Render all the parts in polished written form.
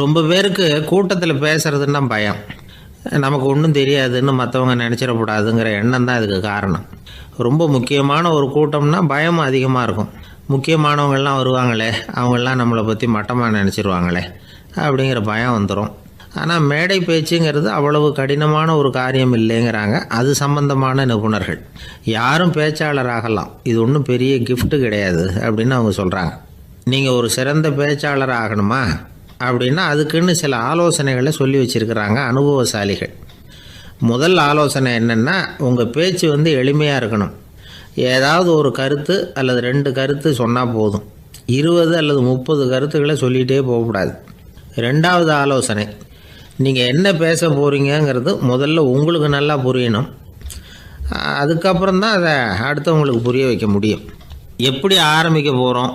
ரொம்ப பேருக்கு கூட்டத்தில் பேசுகிறதுன்னா பயம். நமக்கு ஒன்றும் தெரியாதுன்னு மற்றவங்க நினச்சிடக்கூடாதுங்கிற எண்ணம் தான் இதுக்கு காரணம். ரொம்ப முக்கியமான ஒரு கூட்டம்னா பயமும் அதிகமாக இருக்கும். முக்கியமானவங்கள்லாம் வருவாங்களே, அவங்களாம் நம்மளை பற்றி மட்டமாக நினச்சிருவாங்களே அப்படிங்கிற பயம் வந்துடும். ஆனால் மேடை பேச்சுங்கிறது அவ்வளவு கடினமான ஒரு காரியம் இல்லைங்கிறாங்க அது சம்பந்தமான நிபுணர்கள். யாரும் பேச்சாளர் ஆகலாம், இது ஒன்றும் பெரிய கிஃப்ட்டு கிடையாது அப்படின்னு அவங்க சொல்கிறாங்க. நீங்கள் ஒரு சிறந்த பேச்சாளர் ஆகணுமா அப்படின்னா அதுக்குன்னு சில ஆலோசனைகளை சொல்லி வச்சுருக்கிறாங்க அனுபவசாலிகள். முதல் ஆலோசனை என்னென்னா, உங்கள் பேச்சு எளிமையாக இருக்கணும். ஏதாவது ஒரு கருத்து அல்லது 2 கருத்து சொன்னால் போதும். 20 அல்லது 30 கருத்துக்களை சொல்லிகிட்டே போகக்கூடாது. 2வது ஆலோசனை, நீங்கள் என்ன பேச போகிறீங்கிறது முதல்ல உங்களுக்கு நல்லா புரியணும். அதுக்கப்புறம் தான் அதை அடுத்தவங்களுக்கு புரிய வைக்க முடியும். எப்படி ஆரம்பிக்க போகிறோம்,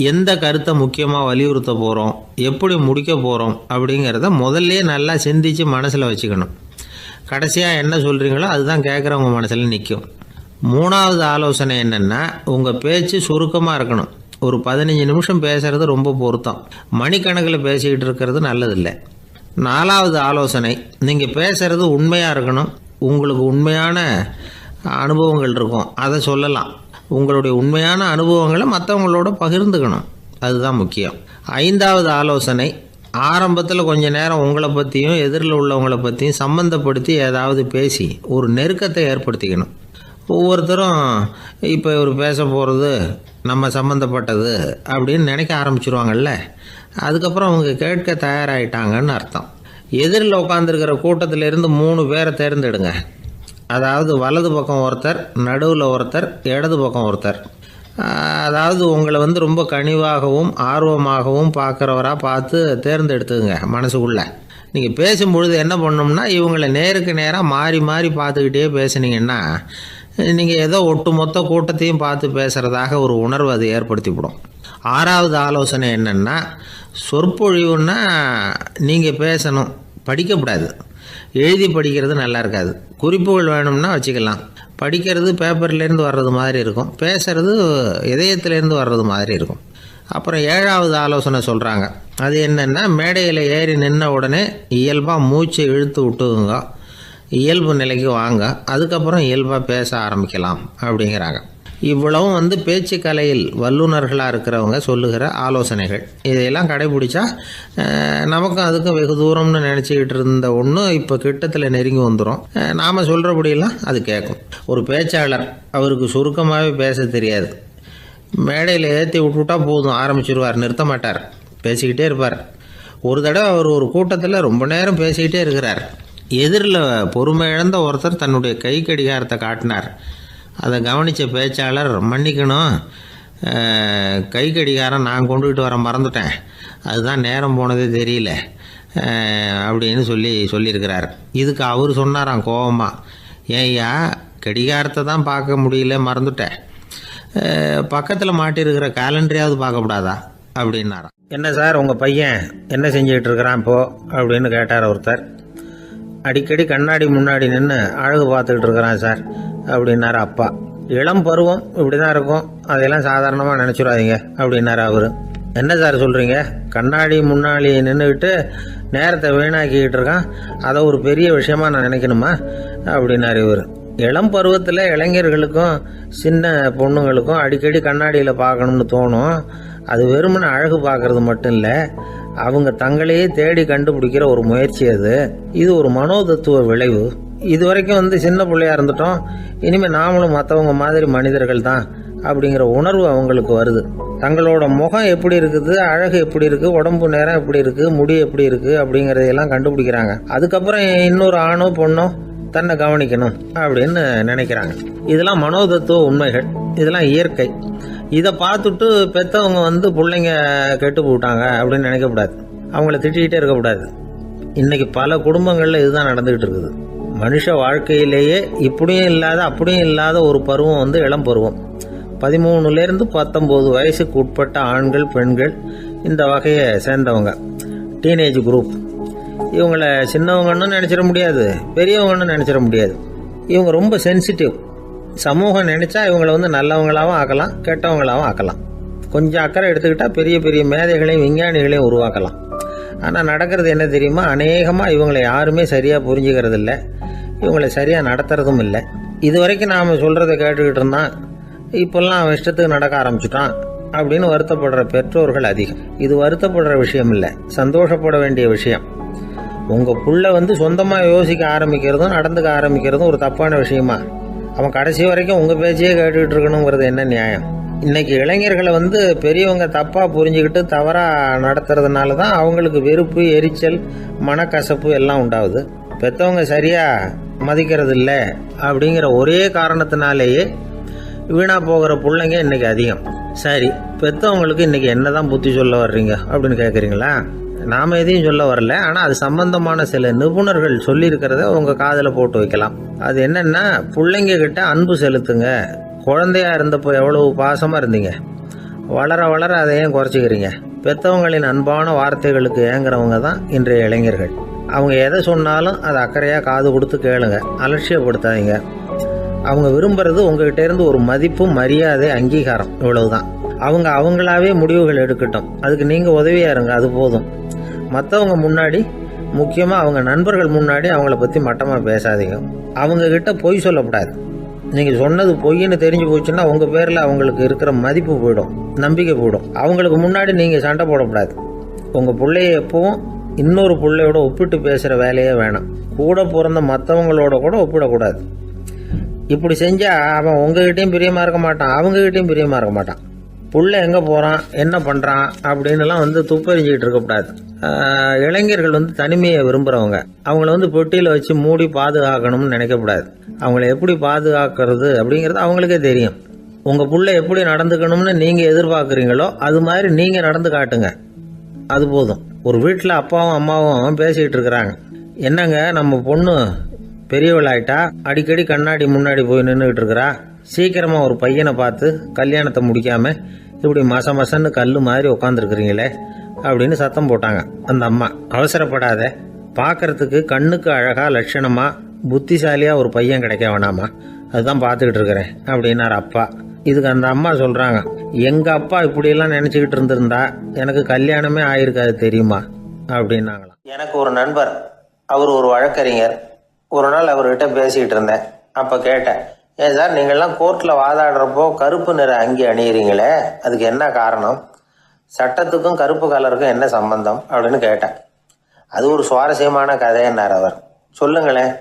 எந்த கருத்தை முக்கியமாக வலியுறுத்த போகிறோம், எப்படி முடிக்க போகிறோம் அப்படிங்கிறத முதல்லையே நல்லா சிந்தித்து மனசில் வச்சுக்கணும். கடைசியாக என்ன சொல்கிறீங்களோ அதுதான் கேட்குறவங்க மனசில் நிற்கும். 3வது ஆலோசனை என்னென்னா, உங்கள் பேச்சு சுருக்கமாக இருக்கணும். ஒரு 15 நிமிஷம் பேசுகிறது ரொம்ப பொருத்தம். மணிக்கணக்கில் பேசிக்கிட்டு இருக்கிறது நல்லதில்லை. 4வது ஆலோசனை, நீங்கள் பேசுகிறது உண்மையாக இருக்கணும். உங்களுக்கு உண்மையான அனுபவங்கள் இருக்கும், அதை சொல்லலாம். உங்களுடைய உண்மையான அனுபவங்களை மற்றவங்களோட பகிர்ந்துக்கணும், அதுதான் முக்கியம். 5வது ஆலோசனை, ஆரம்பத்தில் கொஞ்ச நேரம் உங்களை பற்றியும் எதிரில் உள்ளவங்களை பற்றியும் சம்மந்தப்படுத்தி ஏதாவது பேசி ஒரு நெருக்கத்தை ஏற்படுத்திக்கணும். ஒவ்வொருத்தரும் இப்போ இவர் பேச போகிறது நம்ம சம்மந்தப்பட்டது அப்படின்னு நினைக்க ஆரம்பிச்சிருவாங்கல்ல, அதுக்கப்புறம் அவங்க கேட்க தயாராகிட்டாங்கன்னு அர்த்தம். எதிரில் உட்காந்துருக்கிற கூட்டத்திலேருந்து 3 பேரை தேர்ந்தெடுங்க. அதாவது வலது பக்கம் ஒருத்தர், நடுவில் ஒருத்தர், இடது பக்கம் ஒருத்தர். அதாவது உங்களை ரொம்ப கனிவாகவும் ஆர்வமாகவும் பார்க்குறவராக பார்த்து தேர்ந்தெடுத்துங்க மனசுக்குள்ளே. நீங்கள் பேசும்பொழுது என்ன பண்ணணும்னா, இவங்களை நேருக்கு நேராக மாறி மாறி பார்த்துக்கிட்டே பேசுனீங்கன்னா நீங்கள் ஏதோ ஒட்டுமொத்த கூட்டத்தையும் பார்த்து பேசுகிறதாக ஒரு உணர்வு அது ஏற்படுத்திவிடும். 6வது ஆலோசனை என்னென்னா, சொற்பொழிவுன்னா நீங்கள் பேசணும், படிக்கக்கூடாது. எழுதி படிக்கிறது நல்லா இருக்காது. குறிப்புகள் வேணும்னா வச்சுக்கலாம். படிக்கிறது பேப்பர்லேருந்து வர்றது மாதிரி இருக்கும், பேசுகிறது இதயத்திலேருந்து வர்றது மாதிரி இருக்கும். அப்புறம் 7வது ஆலோசனை சொல்கிறாங்க. அது என்னென்னா, மேடையில் ஏறி நின்ன உடனே இயல்பாக மூச்சை இழுத்து விட்டுங்க, இயல்பு நிலைக்கு வாங்க, அதுக்கப்புறம் இயல்பாக பேச ஆரம்பிக்கலாம் அப்படிங்கிறாங்க. இவ்வளவும் பேச்சு கலையில் வல்லுநர்களாக இருக்கிறவங்க சொல்லுகிற ஆலோசனைகள். இதையெல்லாம் கடைபிடிச்சா நமக்கும் அதுக்கும் வெகு தூரம்னு நினச்சிக்கிட்டு இருந்த ஒன்று இப்போ கிட்டத்தில் நெருங்கி வந்துடும். நாம் சொல்கிறபடியெல்லாம் அது கேட்கும். ஒரு பேச்சாளர், அவருக்கு சுருக்கமாகவே பேச தெரியாது. மேடையில் ஏற்றி விட்டுவிட்டா போதும், ஆரம்பிச்சிருவார், நிறுத்த மாட்டார், பேசிக்கிட்டே இருப்பார். ஒரு தடவை அவர் ஒரு கூட்டத்தில் ரொம்ப நேரம் பேசிக்கிட்டே இருக்கிறார். எதிரில் பொறுமை இழந்த ஒருத்தர் தன்னுடைய கை கடிகாரத்தை காட்டினார். அதை கவனித்த பேச்சாளர், மன்னிக்கணும், கை கடிகாரம் நான் கொண்டுகிட்டு வர மறந்துட்டேன், அதுதான் நேரம் போனதே தெரியல அப்படின்னு சொல்லியிருக்கிறார். இதுக்கு அவர் சொன்னாராம் கோபமாக, ஏய்யா கடிகாரத்தை தான் பார்க்க முடியல, மறந்துட்டேன், பக்கத்தில் மாட்டிருக்கிற கேலண்டரையாவது பார்க்கக்கூடாதா அப்படின்னாராம். என்ன சார் உங்கள் பையன் என்ன செஞ்சுக்கிட்டு இருக்கிறான் இப்போது அப்படின்னு கேட்டார் ஒருத்தர். அடிக்கடி கண்ணாடி முன்னாடி நின்று அழகு பார்த்துக்கிட்டு இருக்கிறான் சார் அப்படின்னாரு அப்பா. இளம் பருவம் இப்படி தான் இருக்கும், அதையெல்லாம் சாதாரணமாக நினச்சிடாதீங்க அப்படின்னாரு அவர். என்ன சார் சொல்கிறீங்க, கண்ணாடி முன்னாடி நின்றுக்கிட்டு நேரத்தை வீணாக்கிக்கிட்டு இருக்கான், அதை ஒரு பெரிய விஷயமா நான் நினைக்கணுமா அப்படின்னாரு இவர். இளம் பருவத்தில் இளைஞர்களுக்கும் சின்ன பொண்ணுங்களுக்கும் அடிக்கடி கண்ணாடியில் பார்க்கணும்னு தோணும். அது வெறுமனே அழகு பார்க்கறது மட்டும் இல்லை, அவங்க தங்களையே தேடி கண்டுபிடிக்கிற ஒரு முயற்சி அது. இது ஒரு மனோதத்துவ விளைவு. இது வரைக்கும் சின்ன பிள்ளையா இருந்துட்டோம், இனிமேல் நாமளும் மற்றவங்க மாதிரி மனிதர்கள் தான் அப்படிங்கிற உணர்வு அவங்களுக்கு வருது. தங்களோட முகம் எப்படி இருக்குது, அழகு எப்படி இருக்குது, உடம்பு நேரம் எப்படி இருக்குது, முடி எப்படி இருக்குது அப்படிங்கிறதையெல்லாம் கண்டுபிடிக்கிறாங்க. அதுக்கப்புறம் இன்னொரு ஆணோ பொண்ணோ தன்னை கவனிக்கணும் அப்படின்னு நினைக்கிறாங்க. இதெல்லாம் மனோதத்துவ உண்மைகள், இதெல்லாம் இயற்கை. இதை பார்த்துட்டு பெற்றவங்க பிள்ளைங்க கெட்டு போட்டாங்க அப்படின்னு நினைக்கக்கூடாது, அவங்கள திட்டிகிட்டே இருக்கக்கூடாது. இன்றைக்கி பல குடும்பங்களில் இதுதான் நடந்துக்கிட்டு இருக்குது. மனுஷ வாழ்க்கையிலேயே இப்படியும் இல்லாத அப்படியும் இல்லாத ஒரு பருவம் இளம் பருவம். 13லேருந்து 19 வயசுக்கு உட்பட்ட ஆண்கள் பெண்கள் இந்த வகையை சேர்ந்தவங்க, டீனேஜ் குரூப். இவங்கள சின்னவங்கன்னு நினச்சிட முடியாது, பெரியவங்கன்னு நினச்சிட முடியாது. இவங்க ரொம்ப சென்சிட்டிவ். சமூகம் நினச்சா இவங்களை நல்லவங்களாகவும் ஆக்கலாம், கெட்டவங்களாகவும் ஆக்கலாம். கொஞ்சம் அக்கறை எடுத்துக்கிட்டால் பெரிய பெரிய மேதைகளையும் விஞ்ஞானிகளையும் உருவாக்கலாம். ஆனால் நடக்கிறது என்ன தெரியுமா, அநேகமாக இவங்களை யாருமே சரியாக புரிஞ்சுக்கிறது இல்லை, இவங்களை சரியாக நடத்துறதும் இல்லை. இது வரைக்கும் நாம் சொல்கிறத கேட்டுக்கிட்டு இருந்தான், இப்போல்லாம் அவன் இஷ்டத்துக்கு நடக்க ஆரம்பிச்சுட்டான் அப்படின்னு வருத்தப்படுற பெற்றோர்கள் அதிகம். இது வருத்தப்படுற விஷயம் இல்லை, சந்தோஷப்பட வேண்டிய விஷயம். உங்கள் புள்ள சொந்தமாக யோசிக்க ஆரம்பிக்கிறதும் நடந்துக்க ஆரம்பிக்கிறதும் ஒரு தப்பான விஷயமா? அவன் கடைசி வரைக்கும் உங்கள் பேச்சையே கேட்டுக்கிட்டு இருக்கணுங்கிறது என்ன நியாயம்? இன்றைக்கி இளைஞர்களை பெரியவங்க தப்பாக புரிஞ்சுக்கிட்டு தவறாக நடத்துறதுனால தான் அவங்களுக்கு வெறுப்பு, எரிச்சல், மனக்கசப்பு எல்லாம் உண்டாகுது. பெற்றவங்க சரியாக மதிக்கிறது இல்லை அப்படிங்கிற ஒரே காரணத்தினாலேயே வீணாக போகிற பிள்ளைங்க இன்றைக்கி அதிகம். சரி, பெற்றவங்களுக்கு இன்றைக்கி என்ன தான் புத்தி சொல்ல வர்றீங்க அப்படின்னு கேட்குறீங்களா? நாம் எதையும் சொல்ல வரல, ஆனால் அது சம்பந்தமான சில நிபுணர்கள் சொல்லியிருக்கிறத உங்கள் காதில் போட்டு வைக்கலாம். அது என்னென்னா, பிள்ளைங்க கிட்ட அன்பு செலுத்துங்க. குழந்தையா இருந்தப்போ எவ்வளவு பாசமாக இருந்தீங்க, வளர வளர அதை ஏன் குறைச்சிக்கிறீங்க? பெற்றவங்களின் அன்பான வார்த்தைகளுக்கு ஏங்குறவங்க தான் இன்றைய இளைஞர்கள். அவங்க எதை சொன்னாலும் அதை அக்கறையாக காது கொடுத்து கேளுங்க, அலட்சியப்படுத்தாதீங்க. அவங்க விரும்புறது உங்ககிட்ட இருந்து ஒரு மதிப்பு, மரியாதை, அங்கீகாரம், இவ்வளவுதான். அவங்க அவங்களாவே முடிவுகள் எடுக்கட்டும், அதுக்கு நீங்கள் உதவியாக இருங்க, அது போதும். மற்றவங்க முன்னாடி, முக்கியமாக அவங்க நண்பர்கள் முன்னாடி அவங்கள பற்றி மட்டமாக பேசாதீங்க. அவங்கக்கிட்ட பொய் சொல்லக்கூடாது. நீங்கள் சொன்னது பொய்ன்னு தெரிஞ்சு போச்சுன்னா உங்கள் பேரில் அவங்களுக்கு இருக்கிற மதிப்பு போயிடும், நம்பிக்கை போயிடும். அவங்களுக்கு முன்னாடி நீங்கள் சண்டை போடக்கூடாது. உங்கள் பிள்ளைய எப்பவும் இன்னொரு பிள்ளையோட ஒப்பிட்டு பேசுகிற வேலையே வேணாம். கூட பிறந்த மற்றவங்களோட கூட ஒப்பிடக்கூடாது. இப்படி செஞ்சால் அவன் உங்ககிட்டையும் பிரியமாக இருக்க மாட்டான், அவங்ககிட்டையும் பிரியமாக இருக்க மாட்டான். புள்ள எங்கே போகிறான், என்ன பண்ணுறான் அப்படின்னுலாம் துப்பறிஞ்சிக்கிட்டு இருக்கக்கூடாது. இளைஞர்கள் தனிமையை விரும்புகிறவங்க. அவங்கள பெட்டியில் வச்சு மூடி பாதுகாக்கணும்னு நினைக்கக்கூடாது. அவங்கள எப்படி பாதுகாக்கிறது அப்படிங்கிறது அவங்களுக்கே தெரியும். உங்கள் புள்ள எப்படி நடந்துக்கணும்னு நீங்கள் எதிர்பார்க்குறீங்களோ அது மாதிரி நீங்கள் நடந்து காட்டுங்க, அது போதும். ஒரு வீட்டில் அப்பாவும் அம்மாவும் பேசிகிட்டு இருக்கிறாங்க. என்னங்க, நம்ம பொண்ணு பெரியவளாயிட்டா, அடிக்கடி கண்ணாடி முன்னாடி போய் நின்றுக்கிட்டு இருக்கிறா, சீக்கிரமாக ஒரு பையனை பார்த்து கல்யாணத்தை முடிக்காமல் இப்படி மசன்னு கல் மாதிரி உட்காந்துருக்குறீங்களே அப்படின்னு சத்தம் போட்டாங்க அந்த அம்மா. அவசரப்படாத, பார்க்கறதுக்கு கண்ணுக்கு அழகா, லட்சணமா, புத்திசாலியாக ஒரு பையன் கிடைக்க வேணாமா, அதுதான் பார்த்துக்கிட்டு இருக்கிறேன் அப்படின்னார் அப்பா. இதுக்கு அந்த அம்மா சொல்கிறாங்க, எங்கள் அப்பா இப்படியெல்லாம் நினச்சிக்கிட்டு இருந்திருந்தா எனக்கு கல்யாணமே ஆயிருக்காது தெரியுமா அப்படின்னாங்களாம். எனக்கு ஒரு நண்பர், அவர் ஒரு வழக்கறிஞர். ஒரு நாள் அவர்கிட்ட பேசிக்கிட்டு இருந்தேன். அப்போ கேட்டேன், ஏன் சார் நீங்கள்லாம் கோர்ட்டில் வாதாடுறப்போ கருப்பு நிற அங்கி அணியிறீங்களே, அதுக்கு என்ன காரணம்? சட்டத்துக்கும் கருப்பு கலருக்கும் என்ன சம்பந்தம் அப்படின்னு கேட்டேன். அது ஒரு சுவாரஸ்யமான கதைன்னார் அவர். சொல்லுங்களேன்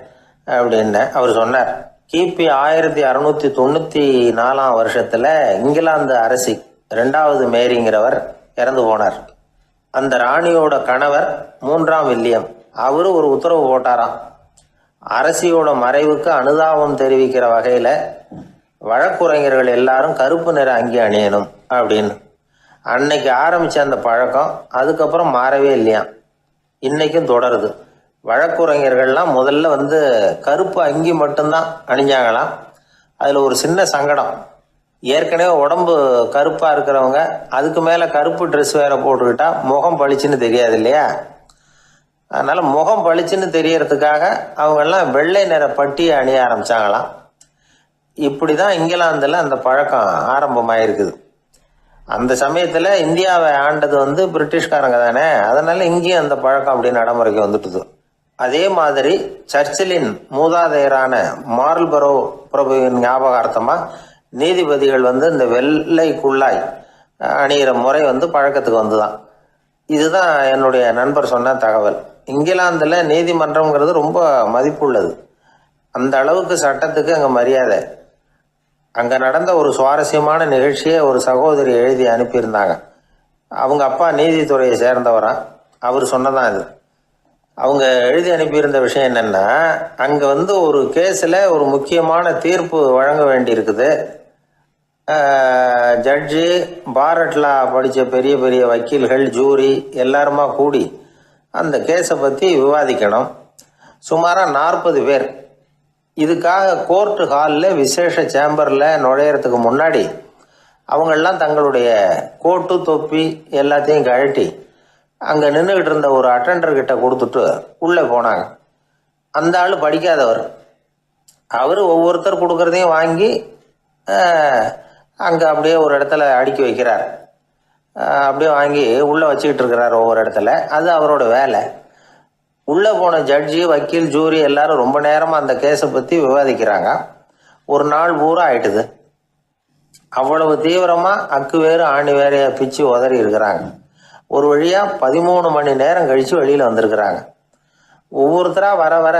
அப்படின்னு அவர் சொன்னார். கிபி 1694 வருஷத்தில் இங்கிலாந்து அரசி 2வது மேரிங்கிறவர் இறந்து போனார். அந்த ராணியோட கணவர் 3ஆம் வில்லியம், அவரு ஒரு உத்தரவு போட்டாராம். அரசியோட மறைவுக்கு அனுதாபம் தெரிவிக்கிற வகையில் வழக்குரைஞர்கள் எல்லாரும் கருப்பு நிற அங்கி அணியணும் அப்படின்னு. அன்னைக்கு ஆரம்பித்த அந்த பழக்கம் அதுக்கப்புறம் மாறவே இல்லையாம், இன்னைக்கும் தொடருது. வழக்குரைஞர்கள்லாம் முதல்ல கருப்பு அங்கி மட்டும்தான் அணிஞ்சாங்களாம். அதில் ஒரு சின்ன சங்கடம், ஏற்கனவே உடம்பு கருப்பாக இருக்கிறவங்க அதுக்கு மேலே கருப்பு ட்ரெஸ் வேற போட்டுக்கிட்டா முகம் பளிச்சுன்னு தெரியாது இல்லையா? அதனால் முகம் பளிச்சுன்னு தெரியறதுக்காக அவங்கெல்லாம் வெள்ளை நிற பட்டியை அணிய ஆரம்பித்தாங்களாம். இப்படி தான் இங்கிலாந்தில் அந்த பழக்கம் ஆரம்பமாயிருக்குது. அந்த சமயத்தில் இந்தியாவை ஆண்டது பிரிட்டிஷ்காரங்க தானே, அதனால் இங்கேயும் அந்த பழக்கம் அப்படி நடைமுறைக்கு வந்துட்டுது. அதே மாதிரி சர்ச்சிலின் மூதாதையரான மார்ல்பரோ பிரபுவின் ஞாபகார்த்தமாக நீதிபதிகள் இந்த வெள்ளை குள்ளாய் அணிகிற முறை பழக்கத்துக்கு வந்துதான். இதுதான் என்னுடைய நண்பர் சொன்ன தகவல். இங்கிலாந்தில் நீதிமன்றம்ங்கிறது ரொம்ப மதிப்புள்ளது. அந்த அளவுக்கு சட்டத்துக்கு அங்கே மரியாதை. அங்கே நடந்த ஒரு சுவாரஸ்யமான நிகழ்ச்சியை ஒரு சகோதரி எழுதி அனுப்பியிருந்தாங்க. அவங்க அப்பா நீதித்துறையை சேர்ந்தவரா, அவர் சொன்னதான் இது. அவங்க எழுதி அனுப்பியிருந்த விஷயம் என்னென்னா, அங்கே ஒரு கேஸில் ஒரு முக்கியமான தீர்ப்பு வழங்க வேண்டியிருக்குது. ஜட்ஜு, பாரட்லா படித்த பெரிய பெரிய வக்கீல்கள், ஜூரி எல்லாருமா கூடி அந்த கேஸை பற்றி விவாதிக்கணும். சுமாராக 40 பேர். இதுக்காக கோர்ட்டு ஹாலில் விசேஷ சேம்பரில் நுழையிறதுக்கு முன்னாடி அவங்கெல்லாம் தங்களுடைய கோட்டு, தொப்பி எல்லாத்தையும் கழட்டி அங்கே நின்றுக்கிட்டு இருந்த ஒரு அட்டெண்டர்கிட்ட கொடுத்துட்டு உள்ளே போனாங்க. அந்த ஆள் படிக்காதவர். அவர் ஒவ்வொருத்தர் கொடுக்குறதையும் வாங்கி அங்கே அப்படியே ஒரு இடத்துல அடுக்கி வைக்கிறார். அப்படியே வாங்கி உள்ளே வச்சுக்கிட்டு இருக்கிறார் ஒவ்வொரு இடத்துல. அது அவரோட வேலை. உள்ளே போன ஜட்ஜி, வக்கீல், ஜூரி எல்லாரும் ரொம்ப நேரமாக அந்த கேஸை பற்றி விவாதிக்கிறாங்க. ஒரு நாள் பூரா ஆயிட்டுது. அவ்வளவு தீவிரமாக அக்கு வேறு ஆணி வேறையா பிச்சு உதறி இருக்கிறாங்க. ஒரு வழியாக 13 மணி நேரம் கழித்து வெளியில் வந்திருக்கிறாங்க. ஒவ்வொருத்தராக வர வர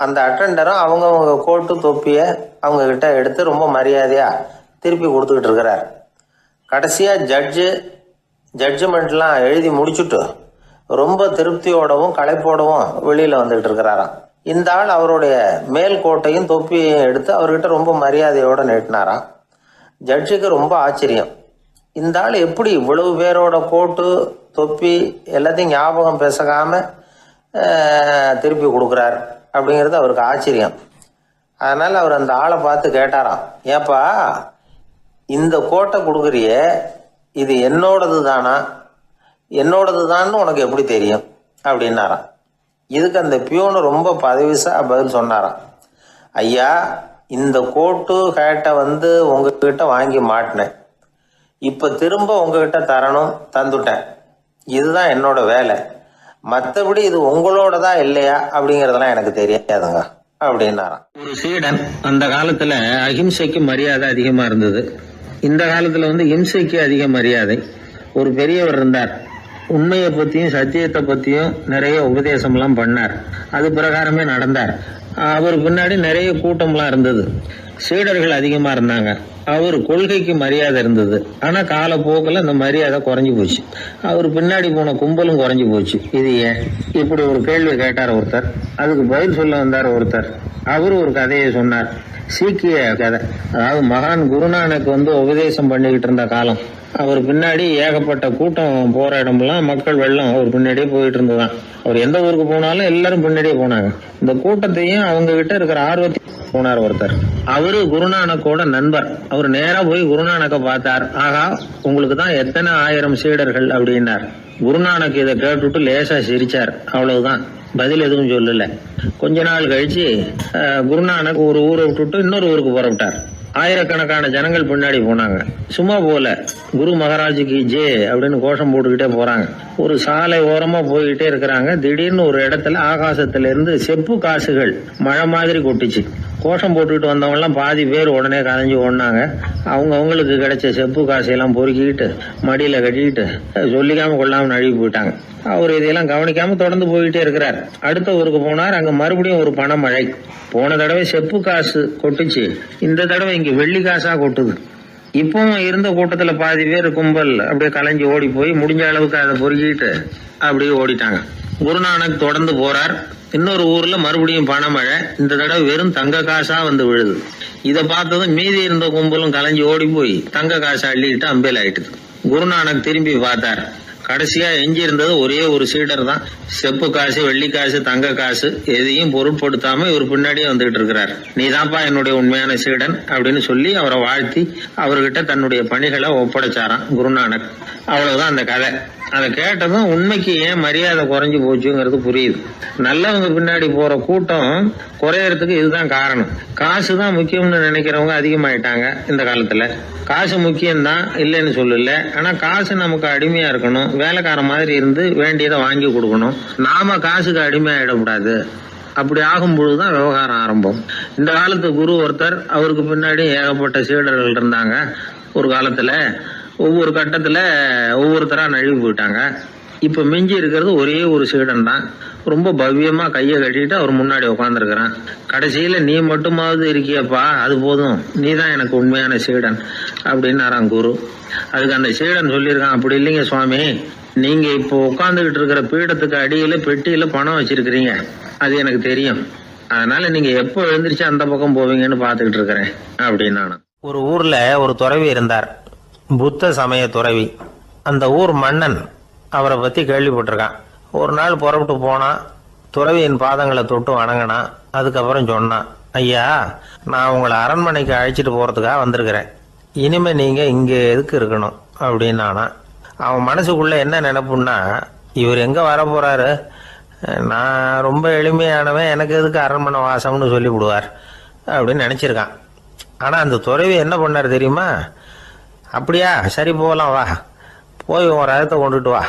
அந்த அட்டெண்டரும் அவங்கவுங்க கோட்டு தொப்பியை அவங்கக்கிட்ட எடுத்து ரொம்ப மரியாதையாக திருப்பி கொடுத்துக்கிட்டு இருக்கிறார். கடைசியாக ஜட்ஜ்மெண்ட்லாம் எழுதி முடிச்சுட்டு ரொம்ப திருப்தியோடவும் களைப்போடவும் வெளியில் வந்துகிட்டு இருக்கிறாராம். இந்த ஆள் அவருடைய மேல் கோட்டையும் தொப்பியையும் எடுத்து அவர்கிட்ட ரொம்ப மரியாதையோடு நீட்டினாராம். ஜட்ஜுக்கு ரொம்ப ஆச்சரியம். இந்த ஆள் எப்படி இவ்வளவு பேரோட கோட்டு தொப்பி எல்லாத்தையும் ஞாபகம் பேசகாமல் திருப்பி கொடுக்குறார் அப்படிங்கிறது அவருக்கு ஆச்சரியம். அதனால் அவர் அந்த ஆளை பார்த்து கேட்டாராம், ஏப்பா இந்த கோட்டை கொடுக்குறியே, இது என்னோடது தானா, என்னோடது தான்னு உனக்கு எப்படி தெரியும் அப்படின்னாராம். இதுக்கு அந்த பியூனு ரொம்ப பதவிசா பதில் சொன்னாராம், ஐயா இந்த கோட்டு ஹேட்டை உங்ககிட்ட வாங்கி மாட்டினேன், இப்போ திரும்ப உங்ககிட்ட தரணும், தந்துட்டேன், இதுதான் என்னோட வேலை, மற்றபடி இது உங்களோடதா இல்லையா அப்படிங்கிறதெல்லாம் எனக்கு தெரியாதுங்க அப்படின்னாராம். ஒரு சீடன் அந்த காலத்துல அஹிம்சைக்கு மரியாதை அதிகமா இருந்தது. இந்த காலத்துல இம்சைக்கு அதிக மரியாதை. ஒரு பெரியவர் இருந்தார். உண்மையை பத்தியும் சத்தியத்தை பத்தியும் நிறைய உபதேசம்லாம் பண்ணார். அது பிரகாரமே நடந்தார். அவர் பின்னாடி நிறைய கூட்டம்லாம் இருந்தது. சீடர்கள் அதிகமா இருந்தாங்க. அவர் கொள்கைக்கு மரியாதை இருந்தது. ஆனா காலப்போக்கில் அந்த மரியாதை குறைஞ்சி போச்சு. அவர் பின்னாடி போன கும்பலும் குறைஞ்சி போச்சு. இது ஏன்? இப்படி ஒரு கேள்வி கேட்டார் ஒருத்தர். அதுக்கு பதில் சொல்ல வந்தார் ஒருத்தர். அவரு ஒரு கதையை சொன்னார். சீக்கிய கதை. அதாவது மகான் குருநானக் உபதேசம் பண்ணிக்கிட்டு இருந்த காலம். அவர் பின்னாடி ஏகப்பட்ட கூட்டம் போற இடமெல்லாம் மக்கள் வெள்ளம் அவர் பின்னாடியே போயிட்டு இருந்ததுதான். அவர் எந்த ஊருக்கு போனாலும் எல்லாரும் பின்னாடியே போனாங்க. இந்த கூட்டத்தையும் அவங்க கிட்ட இருக்கிற ஆர்வத்தை போனார் ஒருத்தர். அவரு குருநானக்கோட நண்பர். அவர் நேரா போய் குருநானக்க பார்த்தார். ஆகா, உங்களுக்கு தான் எத்தனை 1000 சீடர்கள் அப்படின்னார். குருநானக் இதை கேட்டுட்டு லேசா சிரிச்சார். அவ்வளவுதான், பதில் எதுவும் சொல்லல. கொஞ்ச நாள் கழிச்சு குருநானக் ஒரு ஊரை விட்டுட்டு இன்னொரு ஊருக்கு புறப்பட்டார். ஆயிரக்கணக்கான ஜனங்கள் பின்னாடி போனாங்க. சும்மா போல குரு மகாராஜுக்கு ஜே அப்படின்னு கோஷம் போட்டுக்கிட்டே போறாங்க. ஒரு சாலை ஓரமா போய்கிட்டே இருக்கிறாங்க. திடீர்னு ஒரு இடத்துல ஆகாசத்துல இருந்து செப்பு காசுகள் மழை மாதிரி கொட்டுச்சு. கோஷம் போட்டுக்கிட்டு வந்தவங்க எல்லாம் பாதி பேர் உடனே கதைஞ்சு ஓடினாங்க. அவங்களுக்கு கிடைச்ச செப்பு காசையெல்லாம் பொறுக்கிக்கிட்டு மடியில கட்டிக்கிட்டு சொல்லிக்காம கொள்ளாம நழுவி போயிட்டாங்க. அவர் இதையெல்லாம் கவனிக்காம தொடர்ந்து போயிட்டே இருக்கிறார். அடுத்த ஊருக்கு போனார். அங்க மறுபடியும் ஒரு பணமழை. போன தடவை செப்பு காசு கொட்டுச்சு, இந்த தடவை இங்க வெள்ளி காசா கொட்டுது. இப்பவும் இருந்த கூட்டத்துல பாதி பேர் கும்பல் அப்படியே கலைஞ்சு ஓடி போய் முடிஞ்ச அளவுக்கு அதை பொறுக்கிட்டு அப்படியே ஓடிட்டாங்க. குருநானக் தொடர்ந்து போறார். இன்னொரு ஊர்ல மறுபடியும் பணமழை. இந்த தடவை வெறும் தங்க காசா விழுது. இதை பார்த்ததும் மீதி இருந்த கும்பலும் கலைஞ்சு ஓடி போய் தங்க காசை அள்ளிக்கிட்டு அம்பேல் ஆயிட்டுது. குருநானக் திரும்பி பார்த்தார். கடைசியா எஞ்சி இருந்தது ஒரே ஒரு சீடர் தான். செப்பு காசு, வெள்ளி காசு, தங்க காசு எதையும் பொருட்படுத்தாம இவர் பின்னாடியே வந்துகிட்டு இருக்கிறார். நீதான்ப்பா என்னுடைய உண்மையான சீடன் அப்படின்னு சொல்லி அவரை வாழ்த்தி அவர்கிட்ட தன்னுடைய பணிகளை ஒப்படைச்சாராம் குருநானக். அவ்வளவுதான் அந்த கதை. அதை கேட்டதும் உண்மைக்கு ஏன் மரியாதை குறைஞ்சு போச்சுங்கிறது புரியுது. நல்லவங்க பின்னாடி போற கூட்டம் குறையறதுக்கு இதுதான் காரணம். காசு தான் முக்கியம்னு நினைக்கிறவங்க அதிகமாயிட்டாங்க இந்த காலத்துல. காசு முக்கியம்தான், இல்லைன்னு சொல்லல. ஆனா காசு நமக்கு அடிமையா இருக்கணும். வேலைக்கார மாதிரி இருந்து வேண்டியதை வாங்கி கொடுக்கணும். நாம காசுக்கு அடிமையாயிடக்கூடாது. அப்படி ஆகும் பொழுதுதான் விவகாரம் ஆரம்பம். இந்த காலத்து குரு ஒருத்தர், அவருக்கு பின்னாடி ஏகப்பட்ட சீடர்கள் இருந்தாங்க. ஒரு காலத்துல ஒவ்வொரு கட்டத்துல ஒவ்வொருத்தரா நழுவி போயிட்டாங்க. இப்ப மிஞ்சி இருக்கிறது ஒரே ஒரு சீடன் தான். ரொம்ப பவ்யமா கையை கட்டிட்டு அவர் முன்னாடி உட்காந்துருக்கிறான். கடைசியில நீ மட்டுமாவது இருக்கியப்பா, அது போதும், நீ தான் எனக்கு உண்மையான சீடன் அப்படின்னாராம் குரு. அதுக்கு அந்த சீடன் சொல்லியிருக்கான், அப்படி இல்லைங்க சுவாமி, நீங்க இப்போ உட்காந்துக்கிட்டு இருக்கிற பீடத்துக்கு அடியில பெட்டியில பணம் வச்சிருக்கிறீங்க, அது எனக்கு தெரியும். அதனால நீங்க எப்போ எழுந்திரிச்சு அந்த பக்கம் போவீங்கன்னு பாத்துக்கிட்டு இருக்கிறேன் அப்படின்னு. ஒரு ஊர்ல ஒரு துறவி இருந்தார், புத்த சமய துறவி. அந்த ஊர் மன்னன் அவரை பத்தி கேள்விப்பட்டிருக்கான். ஒரு நாள் புறப்பட்டு போனான். துறவியின் பாதங்களை தொட்டு வணங்கினான். அதுக்கப்புறம் சொன்னான், ஐயா, நான் உங்களை அரண்மனைக்கு அழைச்சிட்டு போறதுக்காக வந்திருக்கிறேன். இனிமே நீங்க இங்க எதுக்கு இருக்கணும் அப்படின்னானா. அவன் மனசுக்குள்ள என்ன நினைப்புன்னா, இவர் எங்க வர போறாரு, நான் ரொம்ப எளிமையானவன், எனக்கு எதுக்கு அரண்மனை வாசம்னு சொல்லி விடுவார் அப்படின்னு நினைச்சிருக்கான். ஆனா அந்த துறவி என்ன பண்ணார் தெரியுமா? அப்படியா, சரி போகலாம் வா, போய் உன் ரதத்தை கொண்டுட்டு வா,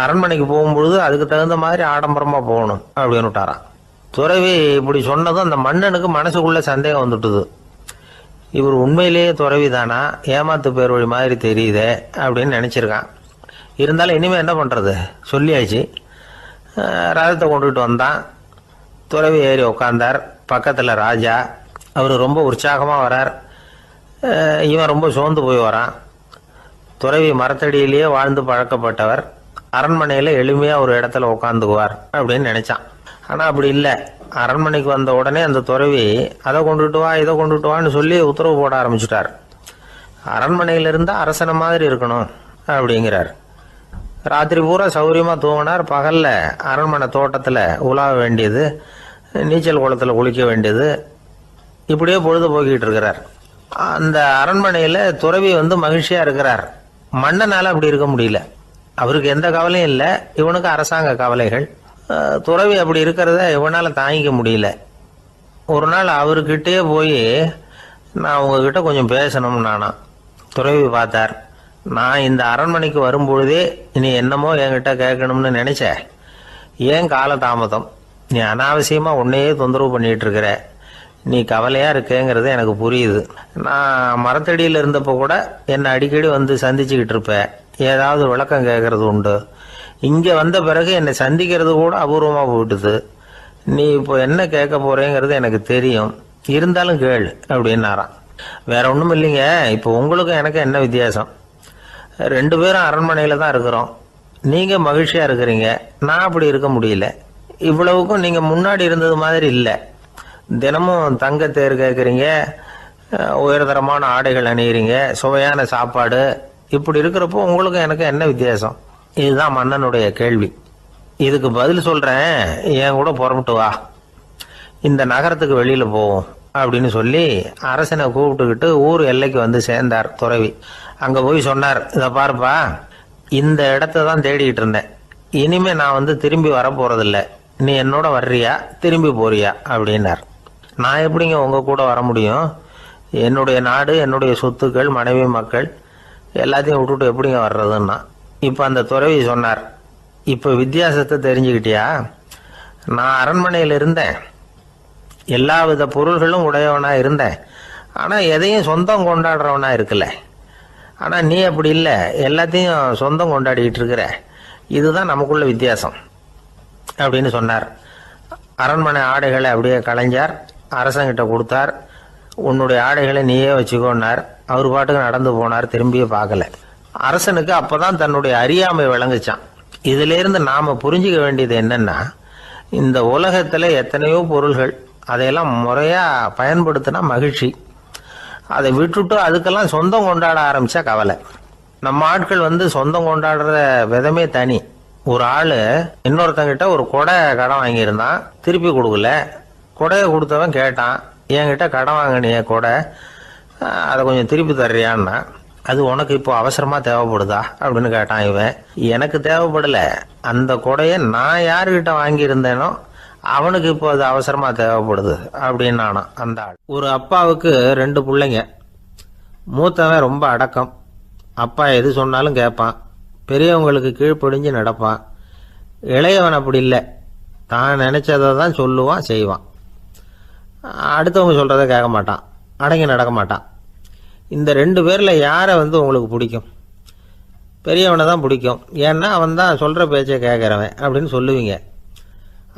அரண்மனைக்கு போகும்பொழுது அதுக்கு தகுந்த மாதிரி ஆடம்பரமாக போகணும் அப்படின்னு விட்டாரான். துறவி இப்படி சொன்னதும் அந்த மன்னனுக்கு மனசுக்குள்ள சந்தேகம் வந்துட்டுது. இவர் உண்மையிலேயே துறவி தானா, ஏமாத்து பேர் வழி மாதிரி தெரியுதே அப்படின்னு நினச்சிருக்கான். இருந்தாலும் இனிமேல் என்ன பண்ணுறது, சொல்லியாச்சு. ரதத்தை கொண்டுகிட்டு வந்தான். துறவி ஏறி உக்காந்தார். பக்கத்தில் ராஜா. அவர் ரொம்ப உற்சாகமாக வரார். இவன் ரொம்ப சோர்ந்து போய் வரான். துறவி மரத்தடியிலேயே வாழ்ந்து பழக்கப்பட்டவர், அரண்மனையில் எளிமையாக ஒரு இடத்துல உட்காந்துக்குவார் அப்படின்னு நினச்சான். ஆனால் அப்படி இல்லை. அரண்மனைக்கு வந்த உடனே அந்த துறவி அதை கொண்டுட்டு வா இதை கொண்டுட்டு வான்னு சொல்லி உத்தரவு போட ஆரம்பிச்சுட்டார். அரண்மனையில் இருந்தால் அரசனை மாதிரி இருக்கணும் அப்படிங்கிறார். ராத்திரி பூரா சௌரியமாக தூங்கினார். பகலில் அரண்மனை தோட்டத்தில் உலாவ வேண்டியது, நீச்சல் குளத்தில் குளிக்க வேண்டியது, இப்படியே பொழுது போக்கிட்டு இருக்கிறார். அந்த அரண்மனையில் துறவி மகிழ்ச்சியாக இருக்கிறார். மன்னனால் அப்படி இருக்க முடியல. அவருக்கு எந்த கவலையும் இல்லை, இவனுக்கு அரசாங்க கவலைகள். துறவி அப்படி இருக்கிறத இவனால் தாங்கிக்க முடியல. ஒரு நாள் அவர்கிட்டயே போய், நான் உங்ககிட்ட கொஞ்சம் பேசணும் நானா. துறவி பார்த்தார். நான் இந்த அரண்மனைக்கு வரும்பொழுதே நீ என்னமோ என்கிட்ட கேட்கணும்னு நினைச்ச. ஏன் காலதாமதம்? நீ அனாவசியமாக உன்னையே தொந்தரவு பண்ணிட்டு இருக்கிற. நீ கவலையாக இருக்கேங்கிறது எனக்கு புரியுது. நான் மரத்தடியில் இருந்தப்போ கூட என்னை அடிக்கடி சந்திச்சுக்கிட்டு இருப்பேன். ஏதாவது விளக்கம் கேட்கறது உண்டு. இங்கே வந்த பிறகு என்னை சந்திக்கிறது கூட அபூர்வமாக போயிட்டுது. நீ இப்போ என்ன கேட்க போறேங்கிறது எனக்கு தெரியும், இருந்தாலும் கேளு அப்படின்னாராம். வேற ஒன்றும் இல்லைங்க, இப்போ உங்களுக்கும் எனக்கு என்ன வித்தியாசம்? 2 பேரும் அரண்மனையில் தான் இருக்கிறோம். நீங்கள் மகிழ்ச்சியாக இருக்கிறீங்க, நான் அப்படி இருக்க முடியல. இவ்வளவுக்கும் நீங்கள் முன்னாடி இருந்தது மாதிரி இல்லை. தினமும் தங்க தேர் கேட்குறீங்க, உயர்தரமான ஆடைகள் அணிகிறீங்க, சுவையான சாப்பாடு. இப்படி இருக்கிறப்போ உங்களுக்கும் எனக்கு என்ன வித்தியாசம்? இதுதான் மன்னனுடைய கேள்வி. இதுக்கு பதில் சொல்கிறேன், என் கூட புறப்பட்டு வா, இந்த நகரத்துக்கு வெளியில் போவோம் அப்படின்னு சொல்லி அரசனை கூப்பிட்டுக்கிட்டு ஊர் எல்லைக்கு சேர்ந்தார் துறவி. அங்கே போய் சொன்னார், இதை பாருப்பா, இந்த இடத்த தான் தேடிக்கிட்டு இருந்தேன். இனிமே நான் திரும்பி வரப்போறதில்ல. நீ என்னோட வர்றியா திரும்பி போறியா அப்படின்னார். நான் எப்படிங்க உங்கள் கூட வர முடியும்? என்னுடைய நாடு, என்னுடைய சொத்துக்கள், மனைவி, மக்கள் எல்லாத்தையும் விட்டுட்டு எப்படிங்க வர்றதுன்னா. இப்போ அந்த துறவி சொன்னார், இப்போ வித்தியாசத்தை தெரிஞ்சுக்கிட்டியா? நான் அரண்மனையில் இருந்தேன், எல்லா வித பொருள்களும் உடையவனாக இருந்தேன். ஆனால் எதையும் சொந்தம் கொண்டாடுறவனா இருக்கல. ஆனால் நீ அப்படி இல்லை, எல்லாத்தையும் சொந்தம் கொண்டாடிக்கிட்டு இருக்கிற. இதுதான் நமக்குள்ள வித்தியாசம் அப்படின்னு சொன்னார். அரண்மனை ஆடைகளை அப்படியே கலைஞ்சார், அரசங்கிட்ட கொடுத்தார். உன்னுடைய ஆடைகளை நீயே வச்சுக்கோன்னார். அவர் பாட்டுக்கு நடந்து போனார், திரும்பியே பார்க்கல. அரசனுக்கு அப்பதான் தன்னுடைய அறியாமை விளங்குச்சான். இதுல இருந்து நாம புரிஞ்சுக்க வேண்டியது என்னன்னா, இந்த உலகத்துல எத்தனையோ பொருள்கள், அதையெல்லாம் முறையா பயன்படுத்தினா மகிழ்ச்சி. அதை விட்டுட்டு அதுக்கெல்லாம் சொந்தம் கொண்டாட ஆரம்பிச்சா கவலை. நம்ம ஆட்கள் சொந்தம் கொண்டாடுற விதமே தனி. ஒரு ஆளு இன்னொருத்தங்கிட்ட ஒரு கொடை கடன் வாங்கியிருந்தான், திருப்பி கொடுக்கல. கொடையை கொடுத்தவன் கேட்டான், என்கிட்ட கடன் வாங்கினிய கொடை, அதை கொஞ்சம் திருப்பி தர்றியான்னா. அது உனக்கு இப்போ அவசரமா தேவைப்படுதா அப்படின்னு கேட்டான் இவன். எனக்கு தேவைப்படல, அந்த கொடையை நான் யாருக்கிட்ட வாங்கியிருந்தேனோ அவனுக்கு இப்போ அது அவசரமா தேவைப்படுது அப்படின்னானா அந்த ஆள். ஒரு அப்பாவுக்கு 2 பிள்ளைங்க. மூத்தவன் ரொம்ப அடக்கம், அப்பா எது சொன்னாலும் கேட்பான், பெரியவங்களுக்கு கீழ்ப்படிஞ்சு நடப்பான். இளையவன் அப்படி இல்லை, தான் நினைச்சதை தான் சொல்லுவான், செய்வான். அடுத்தவங்க சொல்றதை கேட்க மாட்டான், அடங்கி நடக்க மாட்டான். இந்த 2 பேரில் யாரை உங்களுக்கு பிடிக்கும்? பெரியவனை தான் பிடிக்கும். ஏன்னா அவன் தான் சொல்கிற பேச்சை கேட்குறவன் அப்படின்னு சொல்லுவீங்க.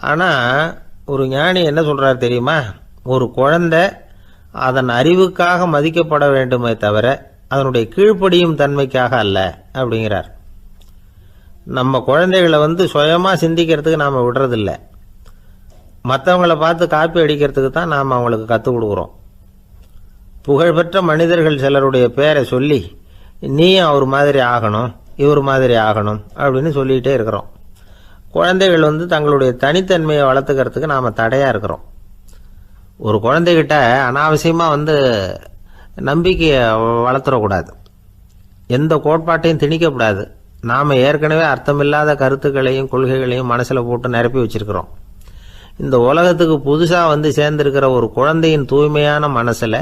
ஆனால் ஒரு ஞானி என்ன சொல்கிறார் தெரியுமா? ஒரு குழந்தை அதன் அறிவுக்காக மதிக்கப்பட வேண்டுமே தவிர அதனுடைய கீழ்ப்படியும் தன்மைக்காக அல்ல அப்படிங்கிறார். நம்ம குழந்தைகளை சுயமாக சிந்திக்கிறதுக்கு நாம் விடுறதில்லை, மற்றவங்களை பார்த்து காப்பி அடிக்கிறதுக்கு தான் நாம் அவங்களுக்கு கற்றுக் கொடுக்குறோம். புகழ்பெற்ற மனிதர்கள் சிலருடைய பேரை சொல்லி நீயும் அவர் மாதிரி ஆகணும், இவர் மாதிரி ஆகணும் அப்படின்னு சொல்லிகிட்டே இருக்கிறோம். குழந்தைகள் தங்களுடைய தனித்தன்மையை வளர்த்துக்கிறதுக்கு நாம் தடையாக இருக்கிறோம். ஒரு குழந்தைகிட்ட அனாவசியமாக நம்பிக்கையை வளர்த்துடக்கூடாது, எந்த கோட்பாட்டையும் திணிக்கக்கூடாது. நாம் ஏற்கனவே அர்த்தமில்லாத கருத்துக்களையும் கொள்கைகளையும் மனசில் போட்டு நிரப்பி வச்சிருக்கிறோம். இந்த உலகத்துக்கு புதுசாக சேர்ந்திருக்கிற ஒரு குழந்தையின் தூய்மையான மனசில்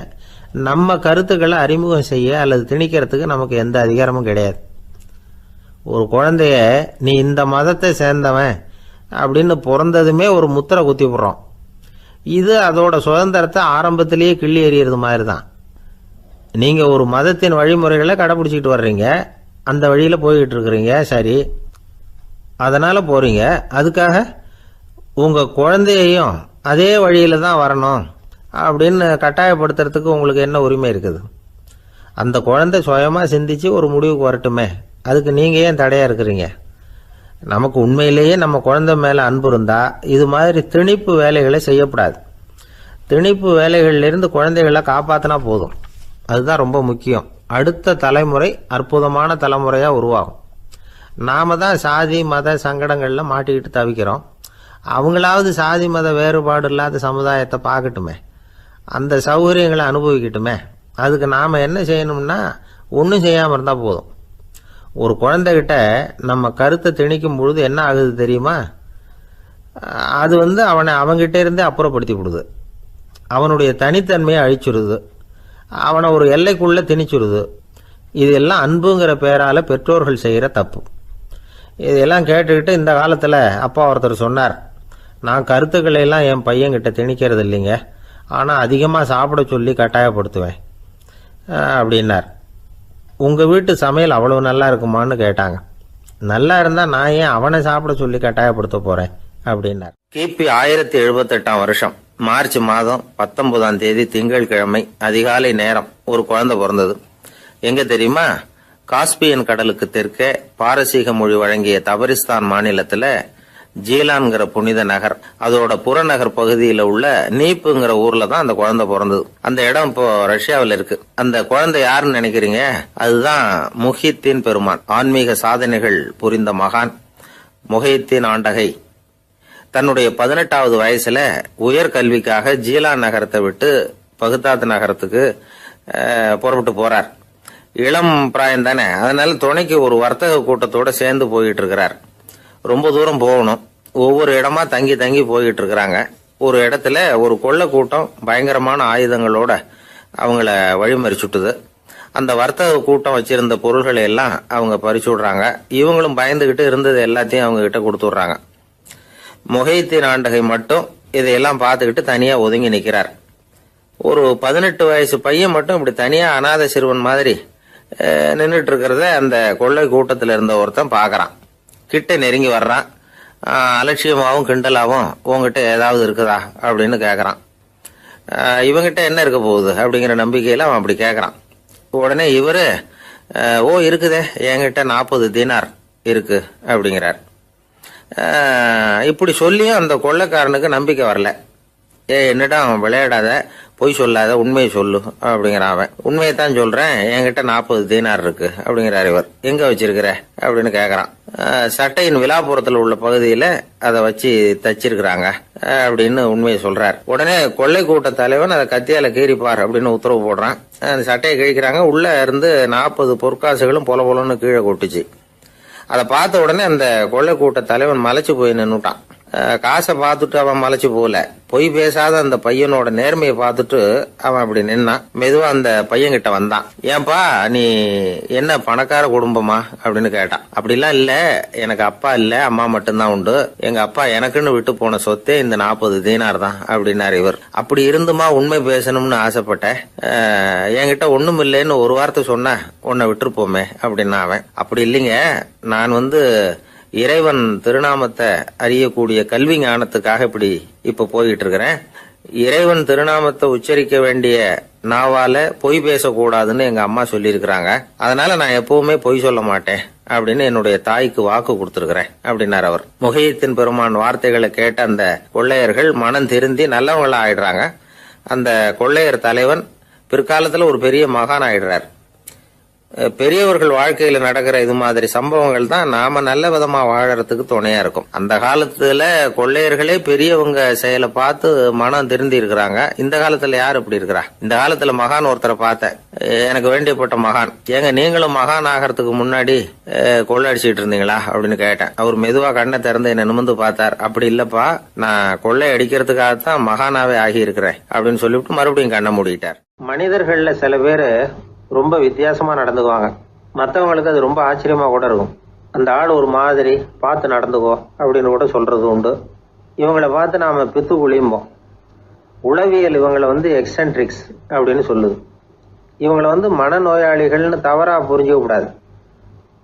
நம்ம கருத்துக்களை அறிமுகம் செய்ய அல்லது திணிக்கிறதுக்கு நமக்கு எந்த அதிகாரமும் கிடையாது. ஒரு குழந்தைய நீ இந்த மதத்தை சேர்ந்தவன் அப்படின்னு பிறந்ததுமே ஒரு முத்திரை குத்தி விடுறோம். இது அதோட சுதந்திரத்தை ஆரம்பத்திலேயே கிள்ளி எறிகிறது மாதிரி தான். நீங்கள் ஒரு மதத்தின் வழிமுறைகளை கடைப்பிடிச்சிக்கிட்டு வர்றீங்க, அந்த வழியில் போய்கிட்டு இருக்கிறீங்க, சரி, அதனால் போகிறீங்க. அதுக்காக உங்கள் குழந்தையையும் அதே வழியில் தான் வரணும் அப்படின்னு கட்டாயப்படுத்துறதுக்கு உங்களுக்கு என்ன உரிமை இருக்குது? அந்த குழந்தை சுயமாக சிந்திச்சு ஒரு முடிவுக்கு வரட்டுமே, அதுக்கு நீங்கள் ஏன் தடையாக இருக்கிறீங்க? நமக்கு உண்மையிலேயே நம்ம குழந்தை மேலே அன்பு இருந்தால் இது மாதிரி திணிப்பு வேலைகளை செய்யக்கூடாது. திணிப்பு வேலைகளிலிருந்து குழந்தைகளை காப்பாற்றினா போதும். அதுதான் ரொம்ப முக்கியம். அடுத்த தலைமுறை அற்புதமான தலைமுறையாக உருவாகும். நாம் தான் சாதி மத சங்கடங்களில் மாட்டிக்கிட்டு தவிக்கிறோம். அவங்களாவது சாதி மத வேறுபாடு இல்லாத சமுதாயத்தை பார்க்கட்டுமே, அந்த சௌகரியங்களை அனுபவிக்கட்டுமே. அதுக்கு நாம் என்ன செய்யணும்னா ஒன்றும் செய்யாமல் இருந்தால் போதும். ஒரு குழந்தைகிட்ட நம்ம கருத்தை திணிக்கும் பொழுது என்ன ஆகுது தெரியுமா? அது அவனை அவங்ககிட்ட இருந்தே அப்புறப்படுத்தி விடுது. அவனுடைய தனித்தன்மையை அழிச்சுடுது. அவனை ஒரு எல்லைக்குள்ளே திணிச்சுடுது. இதெல்லாம் அன்புங்கிற பேரால் பெற்றோர்கள் செய்கிற தப்பு. இதெல்லாம் கேட்டுக்கிட்டு இந்த காலத்தில் அப்பா ஒருத்தர் சொன்னார், நான் கருத்துக்களை எல்லாம் என் பையன்கிட்ட திணிக்கிறது இல்லைங்க, ஆனால் அதிகமாக சாப்பிட சொல்லி கட்டாயப்படுத்துவேன் அப்படின்னார். உங்கள் வீட்டு சமையல் அவ்வளோ நல்லா இருக்குமான்னு கேட்டாங்க. நல்லா இருந்தால் நான் ஏன் அவனை சாப்பிட சொல்லி கட்டாயப்படுத்த போகிறேன் அப்படின்னார். கிபி 1078 மார்ச் மாதம் 19 திங்கட்கிழமை அதிகாலை நேரம் ஒரு குழந்தை பிறந்தது. எங்க தெரியுமா? காஸ்பியன் கடலுக்கு தெற்கே பாரசீக மொழி வழங்கிய தபரிஸ்தான் மாநிலத்தில் ஜீலான்கிற புனித நகர், அதோட புறநகர் பகுதியில் உள்ள நீப்புங்கிற ஊர்ல தான் அந்த குழந்தை பிறந்தது. அந்த இடம் இப்போ ரஷ்யாவில் இருக்கு. அந்த குழந்தை யாருன்னு நினைக்கிறீங்க? அதுதான் முஹித்தீன் பெருமான், ஆன்மீக சாதனைகள் புரிந்த மகான் முஹித்தீன் ஆண்டகை. தன்னுடைய 18வது வயசுல உயர்கல்விக்காக ஜீலான் நகரத்தை விட்டு பகுதாத் நகரத்துக்கு புறப்பட்டு போறார். இளம் பிராயம் தானே, அதனால துணைக்கு ஒரு வர்த்தக கூட்டத்தோட சேர்ந்து போயிட்டு இருக்கிறார். ரொம்ப தூரம் போகணும். ஒவ்வொரு இடமா தங்கி தங்கி போயிட்டு இருக்கிறாங்க. ஒரு இடத்துல ஒரு கொள்ளை கூட்டம் பயங்கரமான ஆயுதங்களோட அவங்கள வழிமறிச்சுட்டுது. அந்த வர்த்தக கூட்டம் வச்சிருந்த பொருள்களை எல்லாம் அவங்க பறிச்சு விடுறாங்க. இவங்களும் பயந்துகிட்டு இருந்தது எல்லாத்தையும் அவங்க கிட்ட கொடுத்துட்றாங்க. முஹித்தீன் ஆண்டகை மட்டும் இதையெல்லாம் பார்த்துக்கிட்டு தனியா ஒதுங்கி நிற்கிறார். ஒரு 18 வயசு பையன் மட்டும் இப்படி தனியா அநாத சிறுவன் மாதிரி நின்றுட்டு இருக்கிறத அந்த கொள்ளை கூட்டத்தில் இருந்த ஒருத்தன் பாக்குறான். கிட்ட நெருங்கி வர்றான். அலட்சியமாகவும் கிண்டலாகவும் உங்ககிட்ட ஏதாவது இருக்குதா அப்படின்னு கேட்கறான். இவங்கிட்ட என்ன இருக்க போகுது அப்படிங்கிற நம்பிக்கையில அவன் அப்படி கேட்கறான். உடனே இவரு ஓ இருக்குதே, என்கிட்ட 40 தீனார் இருக்கு அப்படிங்கிறார். இப்படி சொல்லியும் அந்த கொள்ளைக்காரனுக்கு நம்பிக்கை வரல. என்னிடம் விளையாடாத, பொய் சொல்லாத, உண்மையை சொல்லு அப்படிங்கிறான் அவன். உண்மையை தான் சொல்றேன், என்கிட்ட 40 தீனார் இருக்கு அப்படிங்கிறார் இவர். எங்க வச்சிருக்கிற அப்படின்னு கேக்குறான். சட்டையின் விழாப்புறத்தில் உள்ள பகுதியில அதை வச்சு தச்சிருக்கிறாங்க அப்படின்னு உண்மையை சொல்றார். உடனே கொள்ளை கூட்ட தலைவன் அதை கத்தியால கீறிப்பார் அப்படின்னு உத்தரவு போடுறான். அந்த சட்டையை கிழிக்கிறாங்க. உள்ள இருந்து 40 பொற்காசுகளும் பொல பொலன்னு கீழே கொட்டுச்சு. அதை பார்த்த உடனே அந்த கொள்ளை கூட்ட தலைவன் மலைச்சு போய் நின்னுட்டான். காசை பார்த்துட்டு அவன் மலைச்சு போகல, பொய் பேசாத அந்த பையனோட நேர்மையை பார்த்துட்டு அவன் அப்படி நின்னான். மெதுவா அந்த பையன் கிட்ட வந்தான். ஏன்பா நீ என்ன பணக்கார குடும்பமா அப்படின்னு கேட்டான். அப்படிலாம் இல்ல, எனக்கு அப்பா இல்ல, அம்மா மட்டும்தான் உண்டு. எங்க அப்பா எனக்குன்னு விட்டு போன சொத்தே இந்த 40 தீனார் தான் அப்படின்னாரு இவர். அப்படி இருந்துமா உண்மை பேசணும்னு ஆசைப்பட்டேன், என்கிட்ட ஒண்ணும் இல்லைன்னு ஒரு வார்த்தை சொன்ன உன்னை விட்டுருப்போமே அப்படின்னா அவன். அப்படி இல்லைங்க, நான் இறைவன் திருநாமத்தை அறியக்கூடிய கல்வி ஞானத்துக்காக இப்ப போயிட்டு இருக்கிறேன். இறைவன் திருநாமத்தை உச்சரிக்க வேண்டிய நாவால பொய் பேசக்கூடாதுன்னு எங்க அம்மா சொல்லியிருக்கிறாங்க. அதனால நான் எப்பவுமே பொய் சொல்ல மாட்டேன் அப்படின்னு என்னுடைய தாய்க்கு வாக்கு கொடுத்திருக்கிறேன் அப்படின்னார் அவர். முஹித்தீன் பெருமான் வார்த்தைகளை கேட்ட அந்த கொள்ளையர்கள் மனம் திருந்தி நல்லவங்களா ஆயிடுறாங்க. அந்த கொள்ளையர் தலைவன் பிற்காலத்துல ஒரு பெரிய மகான் ஆயிடுறார். பெரியவர்கள் வாழ்க்கையில நடக்கிற இது மாதிரி சம்பவங்கள் தான் நாம நல்ல விதமா வாழறதுக்கு துணையா இருக்கும். அந்த காலத்துல கொள்ளையர்களே பெரியவங்க செயலை பார்த்து மனம் திருந்தி இருக்கிறாங்க. இந்த காலத்துல யார் இப்படி இருக்கிறா? இந்த காலத்துல மகான் ஒருத்தரை பார்த்தேன், எனக்கு வேண்டியப்பட்ட மகான். ஏங்க நீங்களும் மகான் ஆகிறதுக்கு முன்னாடி கொள்ளை அடிச்சுட்டு இருந்தீங்களா அப்படின்னு கேட்டேன். அவர் மெதுவா கண்ணை திறந்து என்ன நிமிந்து பார்த்தார். அப்படி இல்லப்பா, நான் கொள்ளை அடிக்கிறதுக்காகத்தான் மகானாவே ஆகி இருக்கிறேன் அப்படின்னு சொல்லிவிட்டு மறுபடியும் கண்ணை மூடிட்டார். மனிதர்கள்ல சில பேரு ரொம்ப வித்தியாசமா நடந்துக்குவாங்க. மற்றவங்களுக்கு அது ரொம்ப ஆச்சரியமா கூட இருக்கும். அந்த ஆள் ஒரு மாதிரி பார்த்து நடந்துக்கோ அப்படின்னு கூட சொல்றது உண்டு. இவங்களை பார்த்து நாம பித்து குளியும்போம். உளவியல் இவங்களை எக்ஸென்ட்ரிக்ஸ் அப்படின்னு சொல்லுது. இவங்களை மனநோயாளிகள்னு தவறா புரிஞ்சுக்க கூடாது.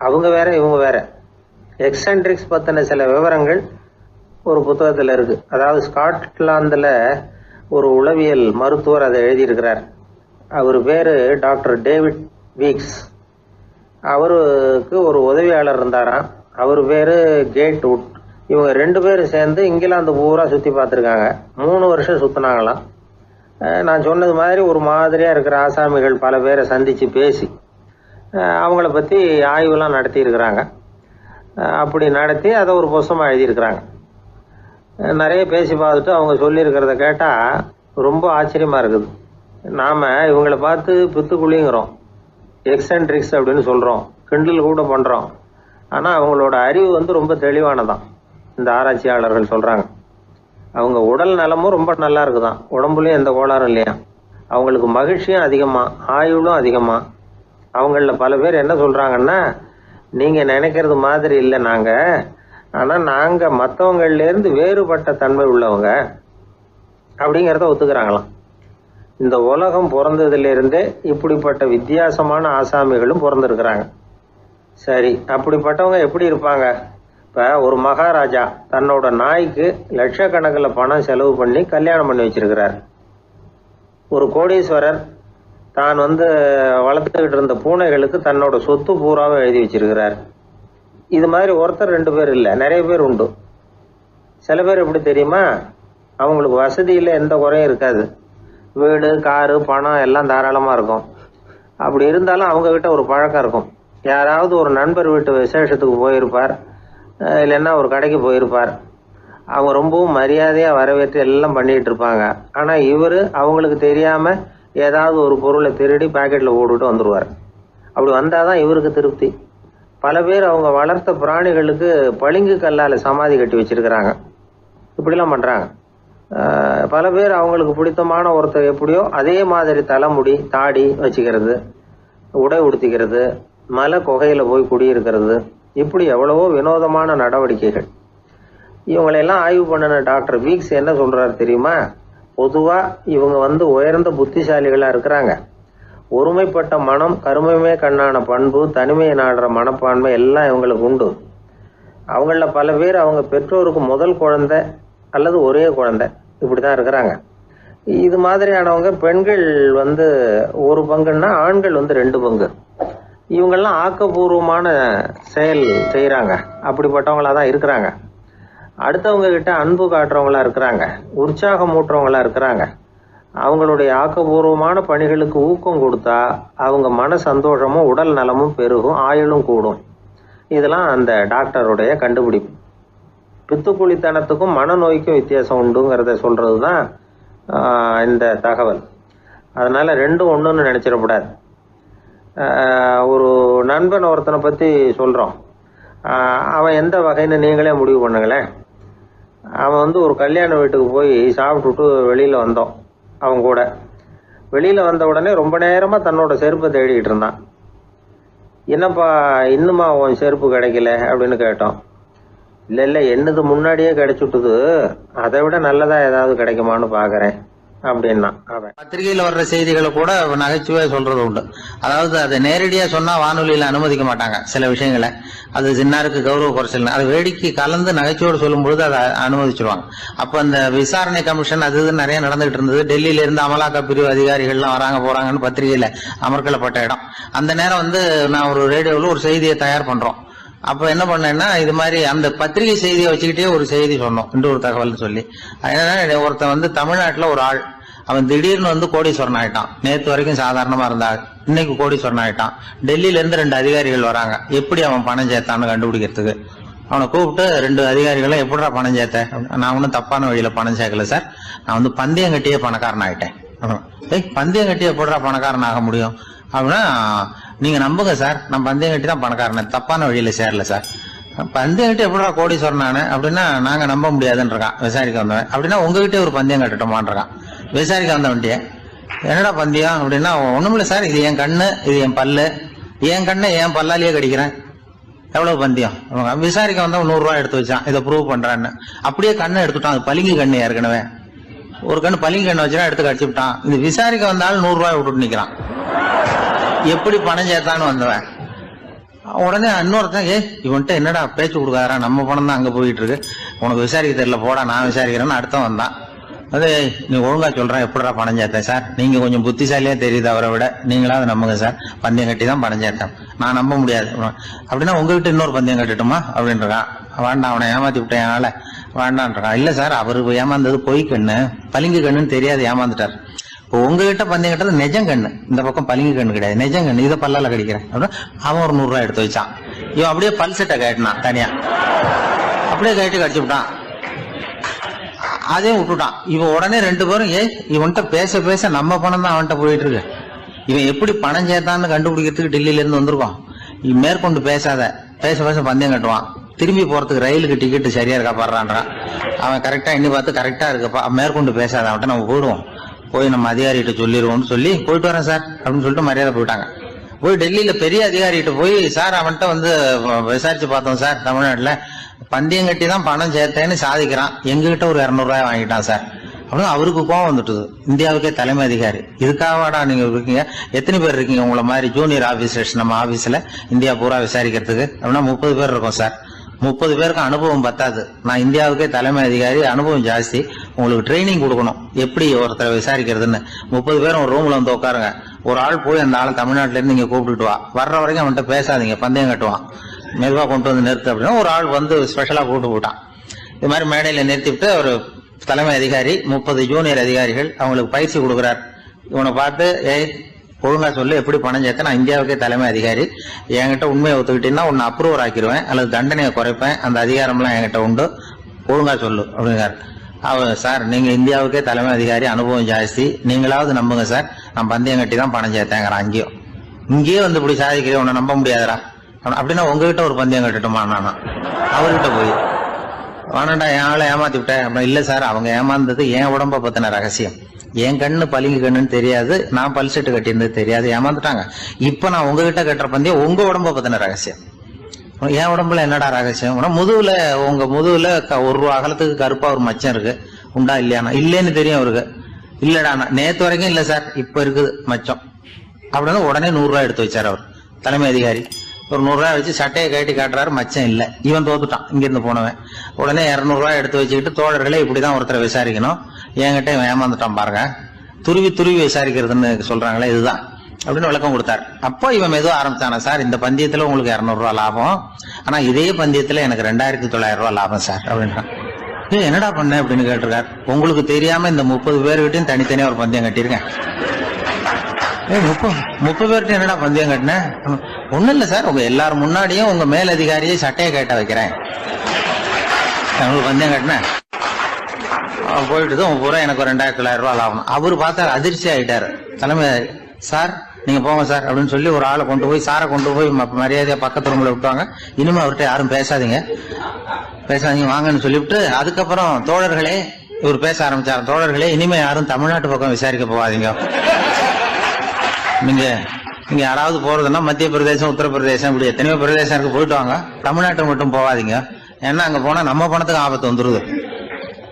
அவங்க வேற இவங்க வேற. எக்ஸென்ட்ரிக்ஸ் பத்தின சில விவரங்கள் ஒரு புத்தகத்துல இருக்கு. அதாவது ஸ்காட்லாந்துல ஒரு உளவியல் மருத்துவர் அதை எழுதியிருக்கிறார். அவர் பேரு டாக்டர் டேவிட் வீக்ஸ். அவருக்கு ஒரு உதவியாளர் இருந்தாராம். அவர் பேரு கேட் வுட். இவங்க 2 பேரும் சேர்ந்து இங்கிலாந்து பூரா சுத்தி பார்த்துருக்காங்க. 3 வருஷம் சுத்தினாங்களாம். நான் சொன்னது மாதிரி ஒரு மாதிரியா இருக்கிற ஆசாமிகள் பல பேரை சந்திச்சு பேசி அவங்கள பத்தி ஆய்வுலாம் நடத்தி இருக்கிறாங்க. அப்படி நடத்தி அதை ஒரு புஸ்தகமா எழுதியிருக்கிறாங்க. நிறைய பேசி பார்த்துட்டு அவங்க சொல்லியிருக்கிறத கேட்டா ரொம்ப ஆச்சரியமா இருக்குது. நாம இவங்களை பார்த்து பித்துக்குழிங்கிறோம், எக்ஸென்ட்ரிக்ஸ் அப்படின்னு சொல்றோம், கிண்டல் கூட பண்றோம். ஆனா அவங்களோட அறிவு ரொம்ப தெளிவானதான். இந்த ஆராய்ச்சியாளர்கள் சொல்றாங்க. அவங்க உடல் நலமும் ரொம்ப நல்லா இருக்குதான். உடம்புலயும் எந்த கோளாறும் இல்லையா. அவங்களுக்கு மகிழ்ச்சியும் அதிகமா, ஆயுளும் அதிகமா. அவங்கள பல பேர் என்ன சொல்றாங்கன்னா, நீங்க நினைக்கிறது மாதிரி இல்லை நாங்க, ஆனா நாங்க மற்றவங்கள்ல இருந்து வேறுபட்ட தன்மை உள்ளவங்க அப்படிங்கிறத ஒத்துக்கிறாங்களாம். இந்த உலகம் பிறந்ததுல இருந்தே இப்படிப்பட்ட வித்தியாசமான ஆசாமிகளும் பிறந்திருக்கிறாங்க. சரி, அப்படிப்பட்டவங்க எப்படி இருப்பாங்க? இப்ப ஒரு மகாராஜா தன்னோட நாய்க்கு லட்சக்கணக்கில் பணம் செலவு பண்ணி கல்யாணம் பண்ணி வச்சிருக்கிறார். ஒரு கோடீஸ்வரர் தான் வளர்த்துக்கிட்டு இருந்த பூனைகளுக்கு தன்னோட சொத்து பூராவை எழுதி வச்சிருக்கிறார். இது மாதிரி ஒருத்தர் 2 பேர் இல்லை, நிறைய பேர் உண்டு. சில பேர் எப்படி தெரியுமா, அவங்களுக்கு வசதியில் எந்த குறையும் இருக்காது. வீடு, காரு, பணம் எல்லாம் தாராளமாக இருக்கும். அப்படி இருந்தாலும் அவங்க கிட்ட ஒரு பழக்கம் இருக்கும். யாராவது ஒரு நண்பர் வீட்டு விசேஷத்துக்கு போயிருப்பார், இல்லைன்னா ஒரு கடைக்கு போயிருப்பார். அவங்க ரொம்பவும் மரியாதையாக வரவேற்று எல்லாம் பண்ணிட்டு இருப்பாங்க. ஆனால் இவர் அவங்களுக்கு தெரியாம ஏதாவது ஒரு பொருளை திருடி பாக்கெட்ல போட்டுட்டு வந்துடுவார். அப்படி வந்தாதான் இவருக்கு திருப்தி. பல பேர் அவங்க வளர்த்த பிராணிகளுக்கு பளிங்கு கல்லால சமாதி கட்டி வச்சிருக்கிறாங்க. இப்படிலாம் பண்றாங்க. பல பேர் அவங்களுக்கு பிடித்தமான ஒருத்தர் எப்படியோ அதே மாதிரி தலைமுடி, தாடி வச்சுக்கிறது, உடை உடுத்திக்கிறது, மலை குகையில போய் குடியிருக்கிறது, இப்படி எவ்வளவோ வினோதமான நடவடிக்கைகள். இவங்களெல்லாம் ஆய்வு பண்ணின டாக்டர் வீக்ஸ் என்ன சொல்றாரு தெரியுமா? பொதுவா இவங்க உயர்ந்த புத்திசாலிகளா இருக்கிறாங்க. ஒருமைப்பட்ட மனம், கருமையுமே கண்ணான பண்பு, தனிமையை நாடுற மனப்பான்மை எல்லாம் இவங்களுக்கு உண்டு. அவங்கள பல பேர் அவங்க பெற்றோருக்கு முதல் குழந்தை அல்லது ஒரே குழந்தை இப்படிதான் இருக்கிறாங்க. இது மாதிரியானவங்க பெண்கள் 1 பங்குன்னா ஆண்கள் 2 பங்கு. இவங்கெல்லாம் ஆக்கப்பூர்வமான செயல் செய்யறாங்க. அப்படிப்பட்டவங்களா தான் இருக்கிறாங்க. அடுத்தவங்க கிட்ட அன்பு காட்டுறவங்களா இருக்கிறாங்க, உற்சாகம் ஊட்டுறவங்களா இருக்கிறாங்க. அவங்களுடைய ஆக்கப்பூர்வமான பணிகளுக்கு ஊக்கம் கொடுத்தா அவங்க மன சந்தோஷமும் உடல் நலமும் பெருகும், ஆயுளும் கூடும். இதெல்லாம் அந்த டாக்டருடைய கண்டுபிடிப்பு. பித்துக்குழித்தனத்துக்கும் மனநோய்க்கும் வித்தியாசம் உண்டுங்கிறத சொல்றதுதான் இந்த தகவல். அதனால 2ம் ஒண்ணுன்னு நினைச்சிடக்கூடாது. ஒரு நண்பன் ஒருத்தனை பத்தி சொல்றோம். அவன் எந்த வகைன்னு நீங்களே முடிவு பண்ணுங்களேன். அவன் ஒரு கல்யாண வீட்டுக்கு போய் சாப்பிட்டுட்டு வெளியில வந்தோம். அவன் கூட வெளியில வந்த உடனே ரொம்ப நேரமா தன்னோட செருப்பை தேடிக்கிட்டு இருந்தான். என்னப்பா இன்னுமா உன் செருப்பு கிடைக்கல அப்படின்னு கேட்டோம். இல்ல என்னது முன்னாடியே கிடைச்சுட்டுது, அதை விட நல்லதா ஏதாவது கிடைக்குமான்னு பாக்குறேன் அப்படின்னா. அவன் பத்திரிகையில வர்ற செய்திகளை கூட நகைச்சுவையா சொல்றது உண்டு. அதாவது அதை நேரடியா சொன்னா வானொலியில அனுமதிக்க மாட்டாங்க சில விஷயங்களை. அது சின்னாருக்கு கௌரவ குறைச்சல், அது வேடிக்கை கலந்து நகைச்சுவோடு சொல்லும் பொழுது அதை அனுமதிச்சிருவாங்க. அப்ப அந்த விசாரணை கமிஷன் அது நிறைய நடந்துகிட்டு இருந்தது. டெல்லியில இருந்து அமலாக்க பிரிவு அதிகாரிகள்லாம் வராங்க போறாங்கன்னு பத்திரிகையில அமர்க்கலப்பட்ட இடம். அந்த நேரம் நான் ஒரு ரேடியோவில் ஒரு செய்தியை தயார் பண்றோம். அப்ப என்ன பண்ணேன்னா, இது மாதிரி அந்த பத்திரிகை செய்தியை வச்சுக்கிட்டே ஒரு செய்தி சொன்னோம், இன்னொரு தகவல் சொல்லி. அதனால ஒருத்தன் தமிழ்நாட்டுல ஒரு ஆள், அவன் திடீர்னு கோடீஸ்வரன் ஆயிட்டான். நேற்று வரைக்கும் சாதாரணமா இருந்தாள், இன்னைக்கு கோடீஸ்வரன் ஆயிட்டான். டெல்லியில இருந்து 2 அதிகாரிகள் வராங்க. எப்படி அவன் பணம் சேர்த்தான்னு கண்டுபிடிக்கிறதுக்கு அவனை கூப்பிட்டு 2 அதிகாரிகளும் எப்படிடா பணம் சேர்த்த? நான் ஒன்னும் தப்பான வழியில பணம் சேர்க்கல சார், நான் பந்தயம் கட்டியே பணக்காரன் ஆயிட்டேன். பந்தயம் கட்டி எப்படிடா பணக்காரன் ஆக முடியும் அப்படின்னா, நீங்க நம்புங்க சார், நான் பந்தயம் கட்டி தான் பணக்காரன், தப்பான வழியில சேரல சார். பந்தயம் கட்டி எப்படா கோடீஸ்வரன் அப்படின்னா, நாங்க நம்ப முடியாதுன்னு இருக்கான் விசாரிக்க வந்தவன். அப்படின்னா உங்ககிட்ட ஒரு பந்தயம் கட்டட்டுமான் இருக்கான் விசாரிக்க வந்தவன்ட்டிய. என்னடா பந்தயம் அப்படின்னா, ஒண்ணுமில்ல சார், இது என் கண்ணு, இது என் பல்லு, என் கண்ணை என் பல்லாலேயே கடிக்கிறேன், எவ்வளவு பந்தயம் விசாரிக்க வந்தா 100 ரூபாய் எடுத்து வச்சான், இதை ப்ரூவ் பண்றான்னு. அப்படியே கண்ணை எடுத்துட்டான். அது பளிங்கு கண்ணு, ஏற்கனவே ஒரு கண்ணு பளிங்கு கண்ணு வச்சுனா எடுத்து கடிச்சு விட்டான். இது விசாரிக்க வந்தாலும் 100 ரூபாய் விட்டுட்டு நிக்கிறான். எப்படி பணம் சேர்த்தான்னு வந்தவன் உடனே இன்னொருத்தன், இவன்ட்ட என்னடா பேச்சு கொடுக்காரா, நம்ம பணம் தான் அங்க போயிட்டு இருக்கு, உனக்கு விசாரிக்க தெரியல, போடா நான் விசாரிக்கிறேன்னு அடுத்த வந்தான். அது நீ ஒழுங்கா சொல்றேன், எப்படிடா பணம் சேர்த்தேன் சார், நீங்க கொஞ்சம் புத்திசாலியா தெரியுது அவரை விட, நீங்களாவது நம்புங்க சார், பந்தயம் கட்டி தான் பணம் சேர்த்தேன், நான் நம்ப முடியாது. அப்படின்னா உங்ககிட்ட இன்னொரு பந்தயம் கட்டட்டுமா அப்படின்றான். வேண்டாம், அவனை ஏமாத்தி விட்டேன் என்னால வேண்டான்றான். இல்ல சார், அவரு ஏமாந்தது பொய் கண்ணு, பளிங்கு கண்ணுன்னு தெரியாது, ஏமாந்துட்டார். இப்போ உங்ககிட்ட பந்தயம் கட்டது நெஜம் கண்ணு, இந்த பக்கம் பளிங்கு கண்ணு கிடையாது, நெஜம் கண்ணு, இதை பல்லால கடிக்கிறேன் அப்படின்னு அவன் ஒரு 100 ரூபாய் எடுத்து வச்சான். இவன் அப்படியே பல்செட்டை கேட்டினான் தனியா, அப்படியே கேட்டு கடிச்சு விட்டான். அதையும் விட்டுட்டான். இவன் உடனே 2 பேரும், இவன்கிட்ட பேச பேச நம்ம பணம் தான் அவன்கிட்ட போயிட்டு இருக்கு, இவன் எப்படி பணம் சேர்த்தான்னு கண்டுபிடிக்கிறதுக்கு டெல்லியில இருந்து வந்திருக்கோம், இவன் மேற்கொண்டு பேசாத, பேச பேச பந்தயம் கட்டுவான். திரும்பி போறதுக்கு ரயிலுக்கு டிக்கெட் சரியா இருக்கா பாடுறான்றான். அவன் கரெக்டா எண்ணி பார்த்து கரெக்டா இருக்குப்பா, மேற்கொண்டு பேசாத, அவன்கிட்ட நம்ம போயிடுவோம், போய் நம்ம அதிகாரிகிட்ட சொல்லிடுவோம்னு சொல்லி போயிட்டு வரேன் சார் அப்படின்னு சொல்லிட்டு மரியாதை போயிட்டாங்க. போய் டெல்லியில பெரிய அதிகாரிகிட்ட போய், சார் அவன்கிட்ட வந்து விசாரிச்சு பார்த்தோம் சார், தமிழ்நாட்டுல பந்தயம் கட்டி தான் பணம் சேர்த்தேன்னு சாதிக்கிறான், எங்ககிட்ட ஒரு 200 ரூபாய் வாங்கிட்டான் சார் அப்படின்னு. அவருக்கு கோவம் வந்துட்டுது. இந்தியாவுக்கே தலைமை அதிகாரி, இதுக்காகவாடா நீங்க இருக்கீங்க, எத்தனை பேர் இருக்கீங்க உங்களை மாதிரி ஜூனியர் ஆபீசர்ஸ் நம்ம ஆபீஸ்ல இந்தியா பூரா விசாரிக்கிறதுக்கு அப்படின்னா 30 பேர் இருக்கோம் சார். 30 பேருக்கு அனுபவம் பத்தாது, நான் இந்தியாவுக்கே தலைமை அதிகாரி, அனுபவம் ஜாஸ்தி, உங்களுக்கு ட்ரைனிங் கொடுக்கணும் எப்படி ஒருத்தரை விசாரிக்கிறதுன்னு. 30 பேரும் ஒரு ரூம்ல வந்து உட்காருங்க, ஒரு ஆள் போய் அந்த ஆள் தமிழ்நாட்டுல இருந்து இங்க கூப்பிட்டுட்டு வா, வர்ற வரைக்கும் அவன்கிட்ட பேசாதீங்க, பந்தயம் கட்டுவான், மெதுவா கொண்டு வந்து நிறுத்து அப்படின்னா ஒரு ஆள் வந்து ஸ்பெஷலா கூப்பிட்டு போட்டான். இது மாதிரி மேடையில நிறுத்திவிட்டு ஒரு தலைமை அதிகாரி 30 ஜூனியர் அதிகாரிகள் அவங்களுக்கு பயிற்சி கொடுக்குறார். இவனை பார்த்து, ஒழுங்கா சொல்லு, எப்படி பணம் சேர்த்த, நான் இந்தியாவுக்கே தலைமை அதிகாரி, என்கிட்ட உண்மையை ஒத்துக்கிட்டீங்கன்னா உன்னை அப்ரூவர் ஆக்கிடுவேன் அல்லது தண்டனையை குறைப்பேன், அந்த அதிகாரம்லாம் என்கிட்ட உண்டு, ஒழுங்கா சொல்லு அப்படிங்கிறார். அவர், சார் நீங்க இந்தியாவுக்கே தலைமை அதிகாரி, அனுபவம் ஜாஸ்தி, நீங்களாவது நம்புங்க சார், நான் பந்தயம் கட்டி தான் பணம் சேர்த்தேங்கிறான். இங்கேயே வந்து இப்படி சாதிக்கிறேன், உன்னை நம்ப முடியாதரா அப்படின்னா உங்ககிட்ட ஒரு பந்தயம் கட்டட்டுமா நானா அவர்கிட்ட போய், வேணாண்டா என் ஆளை ஏமாத்தி விட்டேன் அப்படின்னா, இல்ல சார் அவங்க ஏமாந்தது என் உடம்ப பத்தின ரகசியம், என் கண்ணு பளிங்கு கண்ணுன்னு தெரியாது, நான் பல்செட்டு கட்டியிருந்தது தெரியாது, ஏமாந்துட்டாங்க. இப்ப நான் உங்ககிட்ட கட்டுற பந்தயம் உங்க உடம்ப பத்தின ரகசியம். என் உடம்புல என்னடா ரகசியம், முதுகுல, உங்க முதுகுல 1 ரூபா அகலத்துக்கு கருப்பா ஒரு மச்சம் இருக்கு, உண்டா இல்லையானா, இல்லேன்னு தெரியும் அவருக்கு. இல்லடா நேத்து வரைக்கும் இல்ல சார், இப்ப இருக்குது மச்சம் அப்படின்னு உடனே 100 ரூபாய் எடுத்து வச்சார் அவர் தலைமை அதிகாரி. ஒரு 100 ரூபாய் வச்சு சட்டையை கட்டி காட்டுறாரு, மச்சம் இல்ல, இவன் தோத்துட்டான். இங்கிருந்து போனவன் உடனே 200 ரூபாய் எடுத்து வச்சுக்கிட்டு, தோழர்களே இப்படிதான் ஒருத்தரை விசாரிக்கணும், என்கிட்ட இவன் ஏமாந்துட்டான் பாருங்க, துருவி துருவி விசாரிக்கிறதுன்னு சொல்றாங்களே இதுதான் அப்படின்னு விளக்கம் கொடுத்தாரு. அப்போ இவன் மெதுவா ஆரம்பிச்சானா, சார் இந்த பந்தயத்துல உங்களுக்கு 200 ரூபாய் லாபம், ஆனா இதே பந்தயத்துல எனக்கு 2900 ரூபாய் லாபம் சார் அப்படின்றான். என்னடா பண்ண அப்படின்னு கேட்டிருக்காரு. உங்களுக்கு தெரியாம இந்த 30 பேர்கிட்டையும் தனித்தனியா ஒரு பந்தயம் கட்டியிருக்கேன். 30 பேர்கிட்ட என்னடா பந்தயம் கட்டினேன், ஒண்ணும் இல்ல சார், உங்க எல்லாரும் முன்னாடியும் உங்க மேல் அதிகாரியை சட்டையை கேட்ட வைக்கிறேன், உங்களுக்கு பந்தயம் கட்டினேன், போயிட்டு பூரா எனக்கு 2900 ரூபாய் லாபம். அவரு பார்த்தாரு, அதிர்ச்சி ஆயிட்டாரு. தலைமை, சார் நீங்க போங்க சார் அப்படின்னு சொல்லி ஒரு ஆளை கொண்டு போய், சாரை கொண்டு போய் மரியாதையா பக்கத்து ரூம்ல விட்டுவாங்க, இனிமே அவர்கிட்ட யாரும் பேசாதீங்க வாங்கன்னு சொல்லிவிட்டு, அதுக்கப்புறம் தோழர்களே, இவர் பேச ஆரம்பிச்சாரு, தோழர்களே இனிமே யாரும் தமிழ்நாட்டு பக்கம் விசாரிக்க போகாதீங்க, நீங்க யாராவது போறதுன்னா மத்திய பிரதேசம், உத்தரப்பிரதேசம், இப்படி எத்தனையோ பிரதேசம் போயிட்டு வாங்க, தமிழ்நாட்டுக்கு மட்டும் போகாதீங்க, ஏன்னா அங்க போனா நம்ம பணத்துக்கு ஆபத்து வந்துருது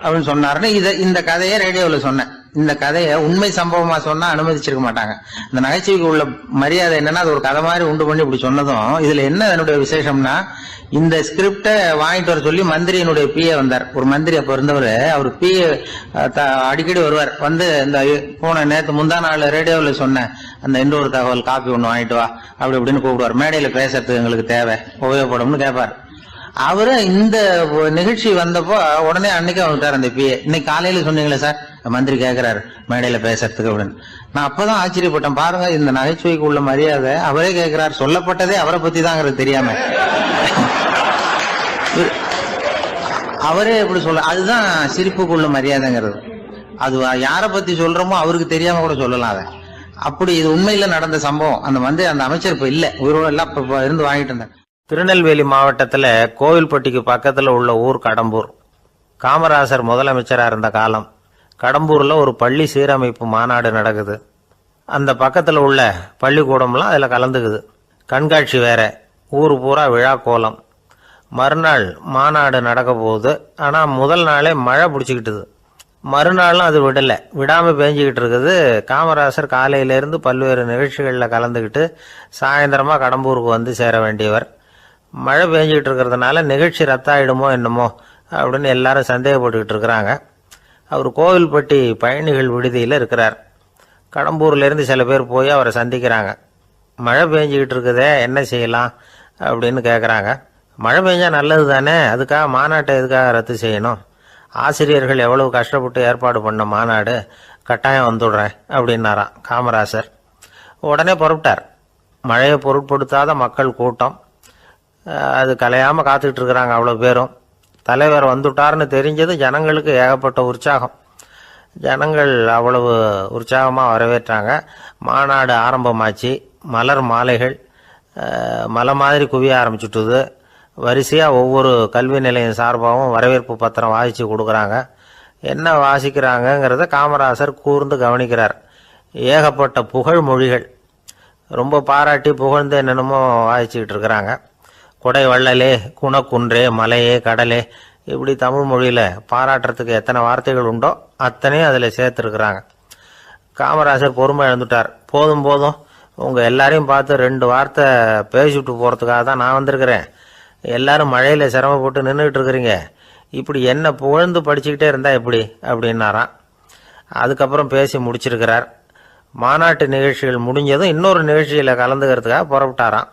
அப்படின்னு சொன்னாருன்னு. இந்த கதையை ரேடியோல சொன்னேன். இந்த கதையை உண்மை சம்பவமா சொன்னா அனுமதிச்சிருக்க மாட்டாங்க. இந்த நகைச்சுவைக்கு உள்ள மரியாதை என்னன்னா, அது ஒரு கதை மாதிரி உண்டு பண்ணி இப்படி சொன்னதும், இதுல என்ன என்னுடைய விசேஷம்னா, இந்த ஸ்கிரிப்ட வாங்கிட்டு வர சொல்லி மந்திரியினுடைய பிஏ வந்தார். ஒரு மந்திரி அப்ப இருந்தவர், அவர் பிஏ அடிக்கடி வருவார். வந்து இந்த போன நேற்று முந்தா நாள் ரேடியோல சொன்ன அந்த இன்னொரு தகவல் காப்பி ஒண்ணு வாங்கிட்டு வா அப்படி இப்படின்னு கூப்பிடுவார். மேடையில பேசுறதுக்கு எங்களுக்கு தேவை, உபயோகப்படும்னு கேட்பார். அவரு இந்த நிகழ்ச்சி வந்தப்போ உடனே அன்னைக்கு வந்துட்டார் அந்த பிஏ. இன்னைக்கு காலையில சொன்னீங்களே சார், மந்திரி கேட்கிறாரு மேடையில பேசுறதுக்கு அப்படின்னு. நான் அப்பதான் ஆச்சரியப்பட்டேன், பாருங்க இந்த நகைச்சுவைக்கு உள்ள மரியாதை. அவரே கேட்கிறார், சொல்லப்பட்டதே அவரை பத்தி தாங்கிறது தெரியாம அவரே எப்படி சொல்ல, அதுதான் சிரிப்புக்குள்ள மரியாதைங்கிறது. அது யாரை பத்தி சொல்றோமோ அவருக்கு தெரியாம கூட சொல்லலாம் அதை. அப்படி இது உண்மையில நடந்த சம்பவம். அந்த அமைச்சர் இப்ப இல்ல, உயிரோட எல்லாம் இப்ப இருந்து வாங்கிட்டு இருந்தார். திருநெல்வேலி மாவட்டத்துல கோவில்பட்டிக்கு பக்கத்துல உள்ள ஊர் கடம்பூர். காமராசர் முதலமைச்சரா இருந்த காலம். கடம்பூர்ல ஒரு பள்ளி சீரமைப்பு மாநாடு நடக்குது. அந்த பக்கத்துல உள்ள பள்ளிக்கூடம்லாம் அதுல கலந்துக்குது. கண்காட்சி வேற. ஊர் பூரா விழா கோலம். மறுநாள் மாநாடு நடக்க போகுது. ஆனால் முதல் நாளே மழை பிடிச்சிக்கிட்டுது. மறுநாளும் அது விடாமல் பேஞ்சிக்கிட்டு இருக்குது. காமராசர் காலையிலேருந்து பல்வேறு நிகழ்ச்சிகளில் கலந்துக்கிட்டு சாயந்தரமாக கடம்பூருக்கு வந்து சேர வேண்டியவர். மழை பேஞ்சிக்கிட்டு இருக்கிறதுனால நிகழ்ச்சி ரத்தாயிடுமோ என்னமோ அப்படின்னு எல்லாரும் சந்தேகப்பட்டுக்கிட்டு இருக்கிறாங்க. அவர் கோவில்பட்டி பயணிகள் விடுதியில் இருக்கிறார். கடம்பூர்லேருந்து சில பேர் போய் அவரை சந்திக்கிறாங்க. மழை பெஞ்சிக்கிட்டு இருக்குதே, என்ன செய்யலாம் அப்படின்னு கேட்குறாங்க. மழை பெஞ்சா நல்லது தானே, அதுக்காக மாநாட்டை எதுக்காக ரத்து செய்யணும்? ஆசிரியர்கள் எவ்வளவு கஷ்டப்பட்டு ஏற்பாடு பண்ண மாநாடு, கட்டாயம் வந்துடுறேன் அப்படின்னாராம் காமராசர். உடனே புறப்பட்டார். மழையை பொருட்படுத்தாத மக்கள் கூட்டம். அது கலையாமல் காத்துக்கிட்டு இருக்கிறாங்க அவ்வளோ பேரும். தலைவர் வந்துட்டார்னு தெரிஞ்சது ஜனங்களுக்கு ஏகப்பட்ட உற்சாகம். ஜனங்கள் அவ்வளவு உற்சாகமாக வரவேற்றாங்க. மாநாடு ஆரம்பமாச்சு. மலர் மாலைகள் மலை மாதிரி குவிய ஆரம்பிச்சுட்டுது. வரிசையாக ஒவ்வொரு கல்வி நிலையம் சார்பாகவும் வரவேற்பு பத்திரம் வாசித்து கொடுக்குறாங்க. என்ன வாசிக்கிறாங்கங்கிறத காமராசர் கூர்ந்து கவனிக்கிறார். ஏகப்பட்ட புகழ் மொழிகள், ரொம்ப பாராட்டி புகழ்ந்து என்னென்னமோ வாசிச்சுக்கிட்டு இருக்கிறாங்க. கொடை வள்ளலே, குணக்குன்றே, மலையே, கடலே, இப்படி தமிழ் மொழியில் பாராட்டுறதுக்கு எத்தனை வார்த்தைகள் உண்டோ அத்தனையும் அதில் சேர்த்துருக்குறாங்க. காமராசர் பொறுமை இழந்துட்டார். போதும் போதும், உங்கள் எல்லாரையும் பார்த்து 2 வார்த்தை பேசிவிட்டு போகிறதுக்காக தான் நான் வந்திருக்கிறேன். எல்லாரும் மழையில் சிரமப்பட்டு நின்றுக்கிட்டு இருக்கிறீங்க. இப்படி என்ன புகழ்ந்து படிச்சுக்கிட்டே இருந்தால் எப்படி அப்படின்னாராம். அதுக்கப்புறம் பேசி முடிச்சிருக்கிறார். மாநாட்டு நிகழ்ச்சிகள் முடிஞ்சதும் இன்னொரு நிகழ்ச்சியில் கலந்துக்கிறதுக்காக புறப்பட்டாராம்.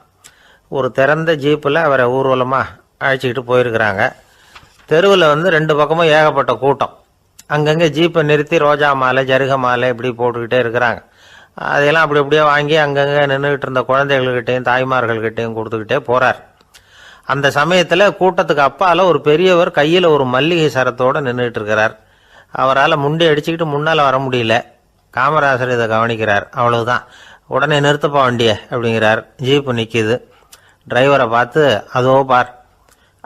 ஒரு திறந்த ஜீப்பில் அவரை ஊர்வலமாக அழைச்சிக்கிட்டு போயிருக்கிறாங்க. தெருவில் 2 பக்கமும் ஏகப்பட்ட கூட்டம். அங்கங்கே ஜீப்பை நிறுத்தி ரோஜா மாலை, ஜருக மாலை இப்படி போட்டுக்கிட்டே இருக்கிறாங்க. அதையெல்லாம் அப்படி அப்படியே வாங்கி அங்கங்கே நின்றுக்கிட்டு இருந்த குழந்தைகள்கிட்டையும் தாய்மார்கள்கிட்டையும் கொடுத்துக்கிட்டே போகிறார். அந்த சமயத்தில் கூட்டத்துக்கு அப்பால் ஒரு பெரியவர் கையில் ஒரு மல்லிகை சரத்தோடு நின்றுக்கிட்டு இருக்கிறார். அவரால் முண்டி அடிச்சுக்கிட்டு முன்னால் வர முடியல. காமராசர் இதை கவனிக்கிறார். அவ்வளவுதான், உடனே நிறுத்தப்பா வண்டியை அப்படிங்கிறார். ஜீப்பு நிற்கிது. டிரைவரை பார்த்து, அதோ பார்,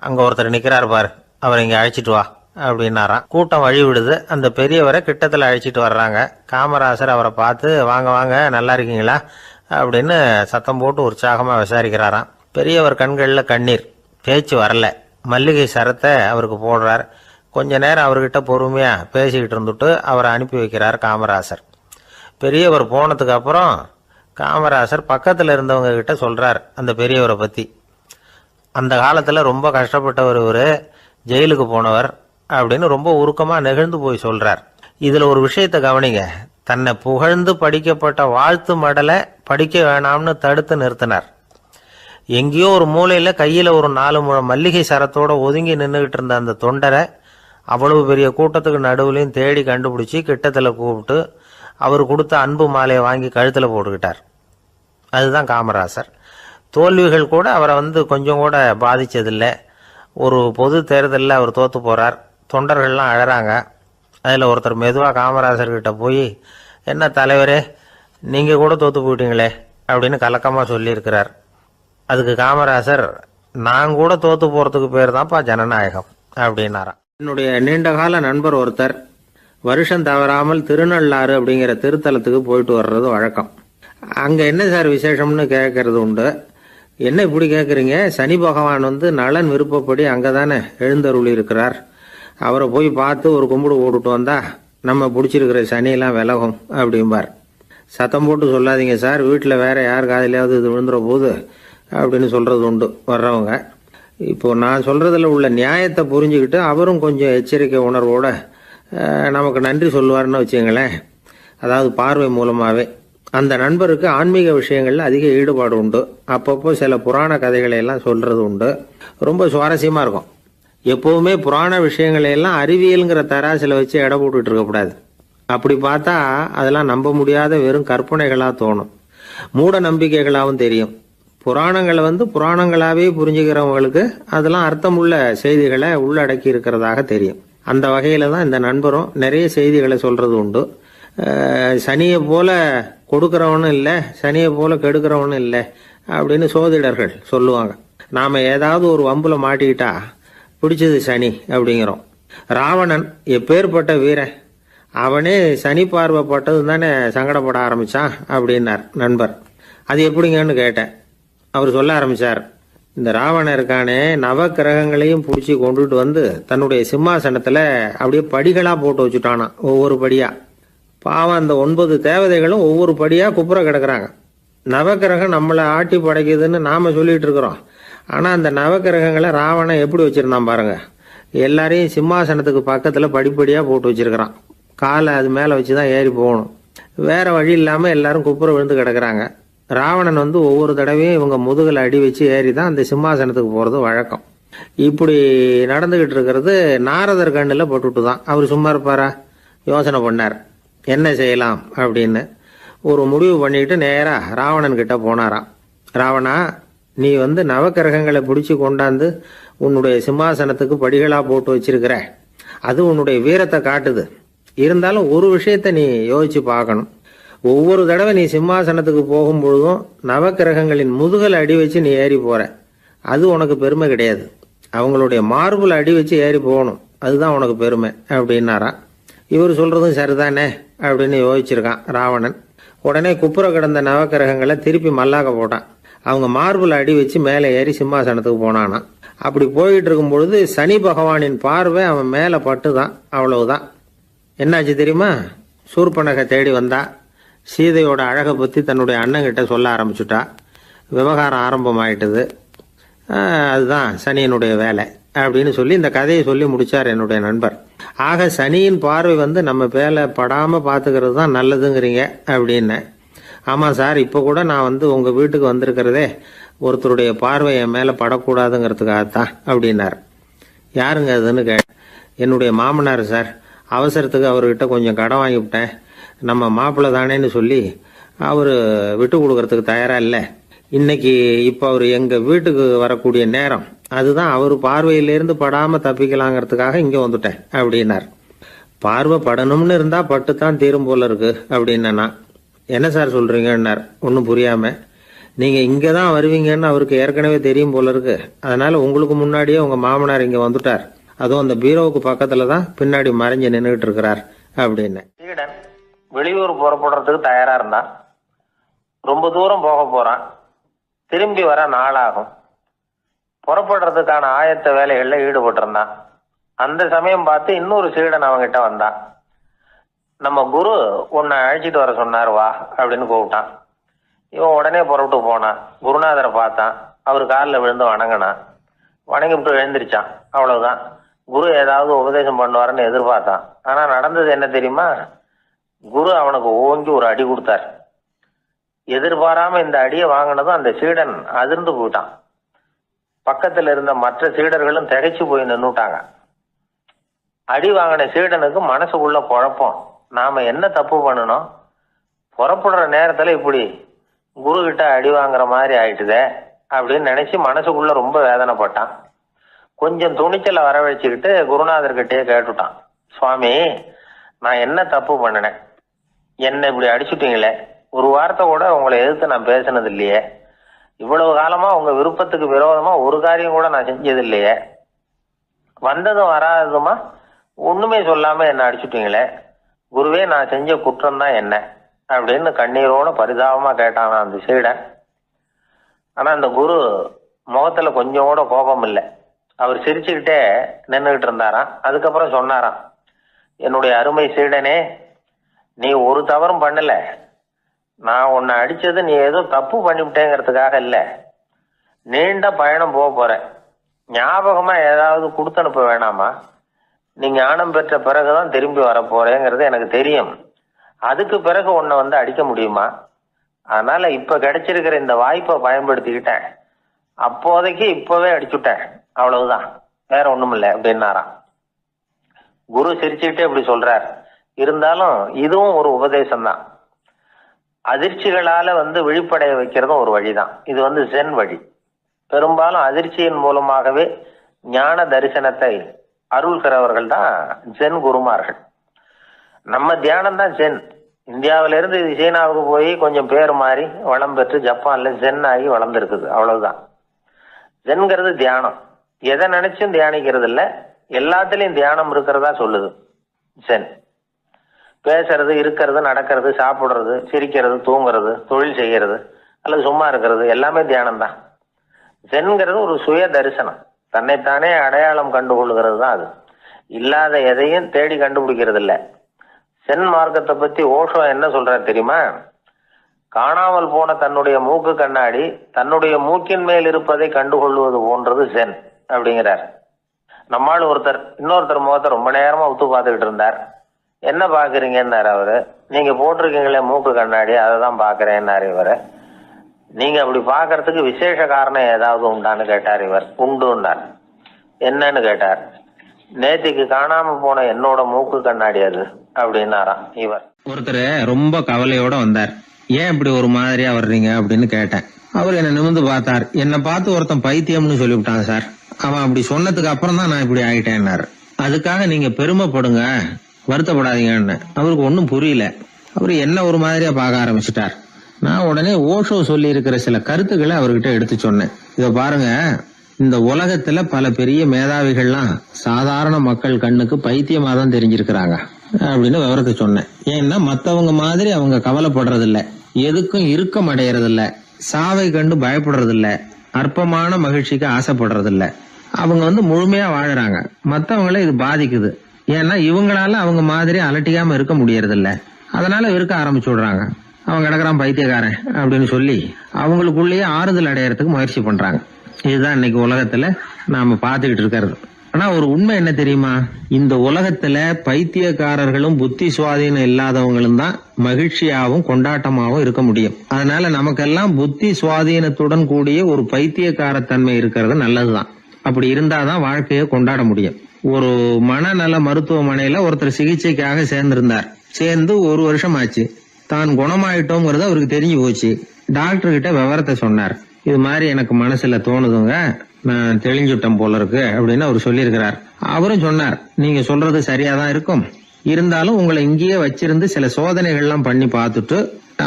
அங்கே ஒருத்தர் நிற்கிறார் பார், அவரை இங்கே அழைச்சிட்டு வா அப்படின்னாராம். கூட்டம் வழி விடுது. அந்த பெரியவரை கிட்டத்தில் அழைச்சிட்டு வர்றாங்க. காமராசர் அவரை பார்த்து, வாங்க வாங்க, நல்லா இருக்கீங்களா அப்படின்னு சத்தம் போட்டு உற்சாகமாக விசாரிக்கிறாராம். பெரியவர் கண்களில் கண்ணீர், பேச்சு வரல. மல்லிகை சரத்தை அவருக்கு போடுறார். கொஞ்ச நேரம் அவர்கிட்ட பொறுமையாக பேசிக்கிட்டு இருந்துட்டு அவரை அனுப்பி வைக்கிறார் காமராசர். பெரியவர் போனதுக்கு அப்புறம் காமராசர் பக்கத்தில் இருந்தவங்க கிட்ட சொல்கிறார் அந்த பெரியவரை பற்றி. அந்த காலத்தில் ரொம்ப கஷ்டப்பட்டவர் இவர், ஜெயிலுக்கு போனவர் அப்படின்னு ரொம்ப உருக்கமாக நெகிழ்ந்து போய் சொல்கிறார். இதில் ஒரு விஷயத்தை கவனிங்க. தன்னை புகழ்ந்து படிக்கப்பட்ட வாழ்த்து மடலை படிக்க வேணாம்னு தடுத்து நிறுத்தினார். எங்கேயோ ஒரு மூலையில் கையில் ஒரு 4 முழம் மல்லிகை சரத்தோடு ஒதுங்கி நின்றுக்கிட்டு இருந்த அந்த தொண்டரை அவ்வளவு பெரிய கூட்டத்துக்கு நடுவுலையும் தேடி கண்டுபிடிச்சி கிட்டத்தில் கூப்பிட்டு அவர் கொடுத்த அன்பு மாலையை வாங்கி கழுத்தில் போட்டுக்கிட்டார். அதுதான் காமராசர். தோல்விகள் கூட அவரை கொஞ்சம் கூட பாதித்ததில்லை. ஒரு பொது தேர்தலில் அவர் தோற்று போகிறார். தொண்டர்கள்லாம் அழறாங்க. அதில் ஒருத்தர் மெதுவாக காமராசர்கிட்ட போய், என்ன தலைவரே, நீங்கள் கூட தோற்று போயிட்டீங்களே அப்படின்னு கலக்கமாக சொல்லியிருக்கிறார். அதுக்கு காமராசர், நான் கூட தோற்று போகிறதுக்கு பேர் தான்ப்பா ஜனநாயகம் அப்படின்னாராம். என்னுடைய நீண்டகால நண்பர் ஒருத்தர் வருஷம் தவறாமல் திருநள்ளாறு அப்படிங்கிற திருத்தலத்துக்கு போயிட்டு வர்றது வழக்கம். அங்கே என்ன சார் விசேஷம்னு கேட்கறது உண்டு. என்ன இப்படி கேட்குறீங்க? சனி பகவான் நலன் விருப்பப்படி அங்கே தானே எழுந்தருளி இருக்கிறார். அவரை போய் பார்த்து ஒரு கும்பிடு போட்டுட்டு வந்தா நம்ம பிடிச்சிருக்கிற சனியெல்லாம் விலகும் அப்படிம்பார். சத்தம் போட்டு சொல்லாதீங்க சார், வீட்டில் வேற யார் காதிலையாவது இது விழுந்துற போது அப்படின்னு சொல்கிறது உண்டு வர்றவங்க. இப்போ நான் சொல்கிறதுல உள்ள நியாயத்தை புரிஞ்சுக்கிட்டு அவரும் கொஞ்சம் எச்சரிக்கை உணர்வோடு நமக்கு நன்றி சொல்லுவார்னு வச்சுங்களேன். அதாவது பார்வை மூலமாகவே. அந்த நண்பருக்கு ஆன்மீக விஷயங்களில் அதிக ஈடுபாடு உண்டு. அப்பப்போ சில புராண கதைகளை எல்லாம் சொல்கிறது உண்டு. ரொம்ப சுவாரஸ்யமாக இருக்கும். எப்போவுமே புராண விஷயங்களையெல்லாம் அறிவியலுங்கிற தராசில் வச்சு எடை போட்டுட்டு இருக்கக்கூடாது. அப்படி பார்த்தா அதெல்லாம் நம்ப முடியாத வெறும் கற்பனைகளாக தோணும், மூட நம்பிக்கைகளாகவும் தெரியும். புராணங்களை புராணங்களாகவே புரிஞ்சுக்கிறவங்களுக்கு அதெல்லாம் அர்த்தமுள்ள செய்திகளை உள்ளடக்கி இருக்கிறதாக தெரியும். அந்த வகையில் தான் இந்த நண்பரும் நிறைய செய்திகளை சொல்கிறது உண்டு. சனியை போல கொடுக்குறவனும் இல்லை, சனியை போல கெடுக்கிறவனும் இல்லை அப்படின்னு சோதிடர்கள் சொல்லுவாங்க. நாம் ஏதாவது ஒரு வம்புல மாட்டிக்கிட்டா பிடிச்சது சனி அப்படிங்கிறோம். ராவணன் எப்பேற்பட்ட வீரன், அவனே சனி பார்வைப்பட்டது தானே சங்கடப்பட ஆரம்பித்தான் அப்படின்னார் நண்பர். அது எப்படிங்கன்னு கேட்டேன். அவர் சொல்ல ஆரம்பித்தார், இந்த ராவணன் இருக்கானே நவ கிரகங்களையும் பிடிச்சி கொண்டுட்டு வந்து தன்னுடைய சிம்மாசனத்தில் அப்படியே படிகளாக போட்டு வச்சுட்டானான், ஒவ்வொரு படியாக. பாவம் அந்த 9 தேவதைகளும் ஒவ்வொரு படியாக குப்புற கிடக்குறாங்க. நவக்கிரகம் நம்மளை ஆட்டி படைக்குதுன்னு நாம் சொல்லிட்டு இருக்கிறோம். ஆனால் அந்த நவக்கிரகங்களை ராவணன் எப்படி வச்சுருந்தான் பாருங்க. எல்லாரையும் சிம்மாசனத்துக்கு பக்கத்தில் படிப்படியாக போட்டு வச்சிருக்கிறான். காலை அது மேலே வச்சு தான் ஏறி போகணும். வேற வழி இல்லாமல் எல்லாரும் குப்புற விழுந்து கிடக்குறாங்க. ராவணன் வந்து ஒவ்வொரு தடவையும் இவங்க முதுகில் அடி வச்சு ஏறி தான் அந்த சிம்மாசனத்துக்கு போகிறது வழக்கம். இப்படி நடந்துக்கிட்டு இருக்கிறது நாரதர் கண்ணில் போட்டுட்டு தான். அவர் சும்மா இருப்பாரா? யோசனை பண்ணார் என்ன செய்யலாம் அப்படின்னு. ஒரு முடிவு பண்ணிட்டு நேராக ராவணன் கிட்ட போனாராம். ராவணா, நீ வந்து நவக்கிரகங்களை பிடிச்சி கொண்டாந்து உன்னுடைய சிம்மாசனத்துக்கு படிகளாக போட்டு வச்சிருக்கிற, அது உன்னுடைய வீரத்தை காட்டுது. இருந்தாலும் ஒரு விஷயத்த நீ யோசிச்சு பார்க்கணும். ஒவ்வொரு தடவை நீ சிம்மாசனத்துக்கு போகும்பொழுதும் நவக்கிரகங்களின் முதுகல் அடி வச்சு நீ ஏறி போற, அது உனக்கு பெருமை கிடையாது. அவங்களுடைய மார்புல அடி வச்சு ஏறி போகணும், அதுதான் உனக்கு பெருமை அப்படின்னாராம். இவர் சொல்றதும் சரிதானே அப்படின்னு யோசிச்சிருக்கான் ராவணன். உடனே குப்புற கிடந்த நவக்கிரகங்களை திருப்பி மல்லாக்க போட்டான். அவங்க மார்புல அடி வச்சு மேலே ஏறி சிம்மாசனத்துக்கு போனானா. அப்படி போயிட்டு இருக்கும் பொழுது சனி பகவானின் பார்வை அவன் மேலே பட்டுதான். அவ்வளவுதான். என்னாச்சு தெரியுமா? சூர்பனகை தேடி வந்தா. சீதையோட அழகை பற்றி தன்னுடைய அண்ணங்கிட்ட சொல்ல ஆரம்பிச்சுட்டா. விவகாரம் ஆரம்பமாயிட்டது. அதுதான் சனியனுடைய வேலை அப்படின்னு சொல்லி இந்த கதையை சொல்லி முடிச்சார் என்னுடைய நண்பர். ஆக சனியின் பார்வை வந்து நம்ம பேல படாமல் பார்த்துக்கிறது தான் நல்லதுங்கிறீங்க அப்படின்னு. ஆமாம் சார், இப்போ கூட நான் வந்து உங்கள் வீட்டுக்கு வந்திருக்கிறதே ஒருத்தருடைய பார்வை என் மேலே படக்கூடாதுங்கிறதுக்காகத்தான் அப்படின்னார். யாருங்க அதுன்னு என்னுடைய மாமனார் சார். அவசரத்துக்கு அவர்கிட்ட கொஞ்சம் கடன் வாங்கிவிட்டேன். நம்ம மாப்பிள்ளை தானேன்னு சொல்லி அவர் விட்டு கொடுக்கறதுக்கு தயாராக இல்லை. இன்னைக்கு இப்போ அவர் எங்கள் வீட்டுக்கு வரக்கூடிய நேரம், அதுதான் அவர் பார்வையிலேருந்து படாமல் தப்பிக்கலாங்கிறதுக்காக இங்கே வந்துட்டேன் அப்படின்னார். பார்வை படணும்னு இருந்தால் பட்டுத்தான் தீரும் போல இருக்கு அப்படின்னா. என்ன சார் சொல்கிறீங்கன்னார் ஒன்றும் புரியாமல். நீங்கள் இங்கே தான் வருவீங்கன்னு அவருக்கு ஏற்கனவே தெரியும் போல இருக்கு. அதனால் உங்களுக்கு முன்னாடியே உங்கள் மாமனார் இங்கே வந்துட்டார். அதுவும் அந்த பீரோவுக்கு பக்கத்தில் தான் பின்னாடி மறைஞ்சு நின்றுட்டு இருக்கிறார் அப்படின்னு. சீடன் வெளியூர் புறப்படுறதுக்கு தயாரா இருந்தான். ரொம்ப தூரம் போக போறான். திரும்பி வர நாளாகும். புறப்படுறதுக்கான ஆயத்த வேலைகள்ல ஈடுபட்டிருந்தான். அந்த சமயம் பார்த்து இன்னொரு சீடன் அவங்கிட்ட வந்தான். நம்ம குரு உன்னை அழைச்சிட்டு வர சொன்னார், வா அப்படின்னு கூப்பிட்டான். இவன் உடனே புறப்பட்டு போனான். குருநாதரை பார்த்தான். அவர் காலில் விழுந்து வணங்கினான். வணங்கிவிட்டு எழுந்திரிச்சான். அவ்வளவுதான். குரு ஏதாவது உபதேசம் பண்ணுவாருன்னு எதிர்பார்த்தான். ஆனா நடந்தது என்ன தெரியுமா? குரு அவனுக்கு ஓங்கி ஒரு அடி கொடுத்தார். எதிர்பாராம இந்த அடியை வாங்கினதும் அந்த சீடன் அதிர்ந்து போயிட்டான். பக்கத்துல இருந்த மற்ற சீடர்களும் திகைச்சு போய் நின்னுட்டாங்க. அடி வாங்கின சீடனுக்கு மனசுக்குள்ள குழப்பம். நாம என்ன தப்பு பண்ணணும்? புறப்படுற நேரத்துல இப்படி குரு கிட்ட அடி வாங்குற மாதிரி ஆயிட்டுதே அப்படின்னு நினைச்சு மனசுக்குள்ள ரொம்ப வேதனைப்பட்டான். கொஞ்சம் துணிச்சலை வரவழைச்சுக்கிட்டு குருநாதர்கிட்டயே கேட்டுட்டான். சுவாமி, நான் என்ன தப்பு பண்ணினேன்? என்னை இப்படி அடிச்சுட்டீங்களே. ஒரு வார்த்தை கூட உங்களை எதிர்த்து நான் பேசினது இல்லையே. இவ்வளவு காலமா உங்க விருப்பத்துக்கு விரோதமா ஒரு காரியம் கூட நான் செஞ்சது இல்லையே. வந்ததும் வராததுமா ஒண்ணுமே சொல்லாம என்ன அடிச்சுட்டீங்களே. குருவே, நான் செஞ்ச குற்றம் தான் என்ன அப்படின்னு கண்ணீரோட பரிதாபமா கேட்டானா அந்த சீடன். ஆனா அந்த குரு முகத்துல கொஞ்சம் கூட கோபம் இல்லை. அவர் சிரிச்சுக்கிட்டே நின்றுகிட்டு இருந்தாராம். அதுக்கப்புறம் சொன்னாராம், என்னுடைய அருமை சீடனே, நீ ஒரு தவறும் பண்ணல. நான் உன்னை அடிச்சது நீ ஏதோ தப்பு பண்ணிவிட்டேங்கிறதுக்காக இல்லை. நீண்ட பயணம் போக போறேன். ஞாபகமா ஏதாவது கொடுத்து அனுப்ப வேணாமா? நீ ஞானம் பெற்ற பிறகுதான் திரும்பி வர போறேங்கிறது எனக்கு தெரியும். அதுக்கு பிறகு உன்னை வந்து அடிக்க முடியுமா? அதனால இப்ப கிடைச்சிருக்கிற இந்த வாய்ப்பை பயன்படுத்திக்கிட்டேன். அப்போதைக்கு இப்பவே அடிச்சுட்டேன், அவ்வளவுதான், வேற ஒண்ணும் இல்லை அப்படின்னாராம். குரு சிரிச்சுக்கிட்டே இப்படி சொல்றார். இருந்தாலும் இதுவும் ஒரு உபதேசம் தான். அதிர்ச்சிகளால வந்து விழிப்படைய வைக்கிறதும் ஒரு வழிதான். இது வந்து ஜென் வழி. பெரும்பாலும் அதிர்ச்சியின் மூலமாகவே ஞான தரிசனத்தை அருள்கிறவர்கள் தான் ஜென் குருமார்கள். நம்ம தியானம் தான் ஜென். இந்தியாவில இருந்து இது சீனாவுக்கு போய் கொஞ்சம் பேர் மாறி வளம் பெற்று ஜப்பான்ல ஜென் ஆகி வளர்ந்துருக்குது, அவ்வளவுதான். ஜென்கிறது தியானம். எதை நினைச்சும் தியானிக்கிறது இல்லை, எல்லாத்துலயும் தியானம் இருக்கிறதா சொல்லுது ஜென். பேசுறது, இருக்கிறது, நடக்கிறது, சாப்பிடுறது, சிரிக்கிறது, தூங்குறது, தொழில் செய்யறது அல்லது சும்மா இருக்கிறது எல்லாமே தியானம் தான். சென்கிறது ஒரு சுய தரிசனம், தன்னைத்தானே அடையாளம் கண்டுகொள்கிறது தான் அது. இல்லாத எதையும் தேடி கண்டுபிடிக்கிறது இல்ல. சென் மார்க்கத்தை பத்தி ஓஷோ என்ன சொல்றாரு தெரியுமா? காணாமல் போன தன்னுடைய மூக்கு கண்ணாடி தன்னுடைய மூக்கின் மேல் இருப்பதை கண்டுகொள்வது போன்றது சென் அப்படிங்கிறார். நம்மால் இன்னொருத்தர் முகத்தை ரொம்ப நேரமா உத்து பார்த்துக்கிட்டு இருந்தார். என்ன பாக்குறீங்கன்னாரு அவரு. நீங்க போட்டிருக்கீங்களே மூக்கு கண்ணாடி, அதை தான் பாக்குறேன்னாரு இவரு. நீங்க அப்படி பாக்குறதுக்கு விசேஷ காரணம் ஏதாவது உண்டான்னு கேட்டார் இவர். உண்டுன்னார். என்னன்னு கேட்டார். நேத்திக்கு காணாம போன என்னோட மூக்கு கண்ணாடி அது அப்படின்னாராம் இவர். ஒருத்தர் ரொம்ப கவலையோட வந்தார். ஏன் இப்படி ஒரு மாதிரியா வர்றீங்க அப்படின்னு கேட்டேன். அவர் என்ன நிமிர்ந்து பார்த்தார். என்னை பார்த்து ஒருத்தன் பைத்தியம்னு சொல்லிவிட்டாங்க சார். அவன் அப்படி சொன்னதுக்கு அப்புறம் தான் நான் இப்படி ஆயிட்டேன்னாரு. அதுக்காக நீங்க பெருமைப்படுங்க, வருத்தப்படாதீங்கன்னு. அவருக்கு ஒன்னும் புரியல. அவரு என்ன ஒரு மாதிரியா பார்க்க ஆரம்பிச்சுட்டார். நான் உடனே ஓஷோ சொல்லி இருக்கிற சில கருத்துக்களை அவர்கிட்ட எடுத்து சொன்னேன். இத பாருங்க, இந்த உலகத்துல பல பெரிய மேதாவிகள்லாம் சாதாரண மக்கள் கண்ணுக்கு பைத்தியமா தான் தெரிஞ்சிருக்கிறாங்க அப்படின்னு விவரத்தை சொன்னேன். ஏன்னா மத்தவங்க மாதிரி அவங்க கவலைப்படுறது இல்ல, எதுக்கும் இறுக்கம் அடையறது இல்ல, சாவை கண்டு பயப்படுறது இல்ல, அற்பமான மகிழ்ச்சிக்கு ஆசைப்படுறது இல்ல. அவங்க முழுமையா வாழறாங்க. மத்தவங்களை இது பாதிக்குது. ஏன்னா இவங்களால அவங்க மாதிரி அலட்டிக்காம இருக்க முடியறது இல்ல. அதனால இருக்க ஆரம்பிச்சு விடுறாங்க. அவன் கிடக்குறான் பைத்தியக்காரன் அப்படின்னு சொல்லி அவங்களுக்குள்ளேயே ஆறுதல் அடையறதுக்கு முயற்சி பண்றாங்க. இதுதான் இன்னைக்கு உலகத்துல நாம பாத்துக்கிட்டு இருக்கிறது. ஆனா ஒரு உண்மை என்ன தெரியுமா? இந்த உலகத்துல பைத்தியக்காரர்களும் புத்தி சுவாதீனம் இல்லாதவங்களும் தான் மகிழ்ச்சியாவும் கொண்டாட்டமாவும் இருக்க முடியும். அதனால நமக்கெல்லாம் புத்தி சுவாதீனத்துடன் கூடிய ஒரு பைத்தியக்காரத்தன்மை இருக்கிறது நல்லதுதான். அப்படி இருந்தாதான் வாழ்க்கையை கொண்டாட முடியும். ஒரு மனநல மருத்துவமனையில ஒருத்தர் சிகிச்சைக்காக சேர்ந்திருந்தார். சேர்ந்து 1 வருஷம் ஆச்சு. தான் குணமாயிட்டோங்கிறது அவருக்கு தெரிஞ்சு போச்சு. டாக்டர் கிட்ட விவரத்தை சொன்னார். இது மாதிரி எனக்கு மனசுல தோணுதுங்க, நான் தெளிஞ்சுட்டேன் போல இருக்கு அப்படின்னு அவர் சொல்லியிருக்கிறார். அவரும் சொன்னார், நீங்க சொல்றது சரியாதான் இருக்கும், இருந்தாலும் உங்களை இங்கேயே வச்சிருந்து சில சோதனைகள்லாம் பண்ணி பார்த்துட்டு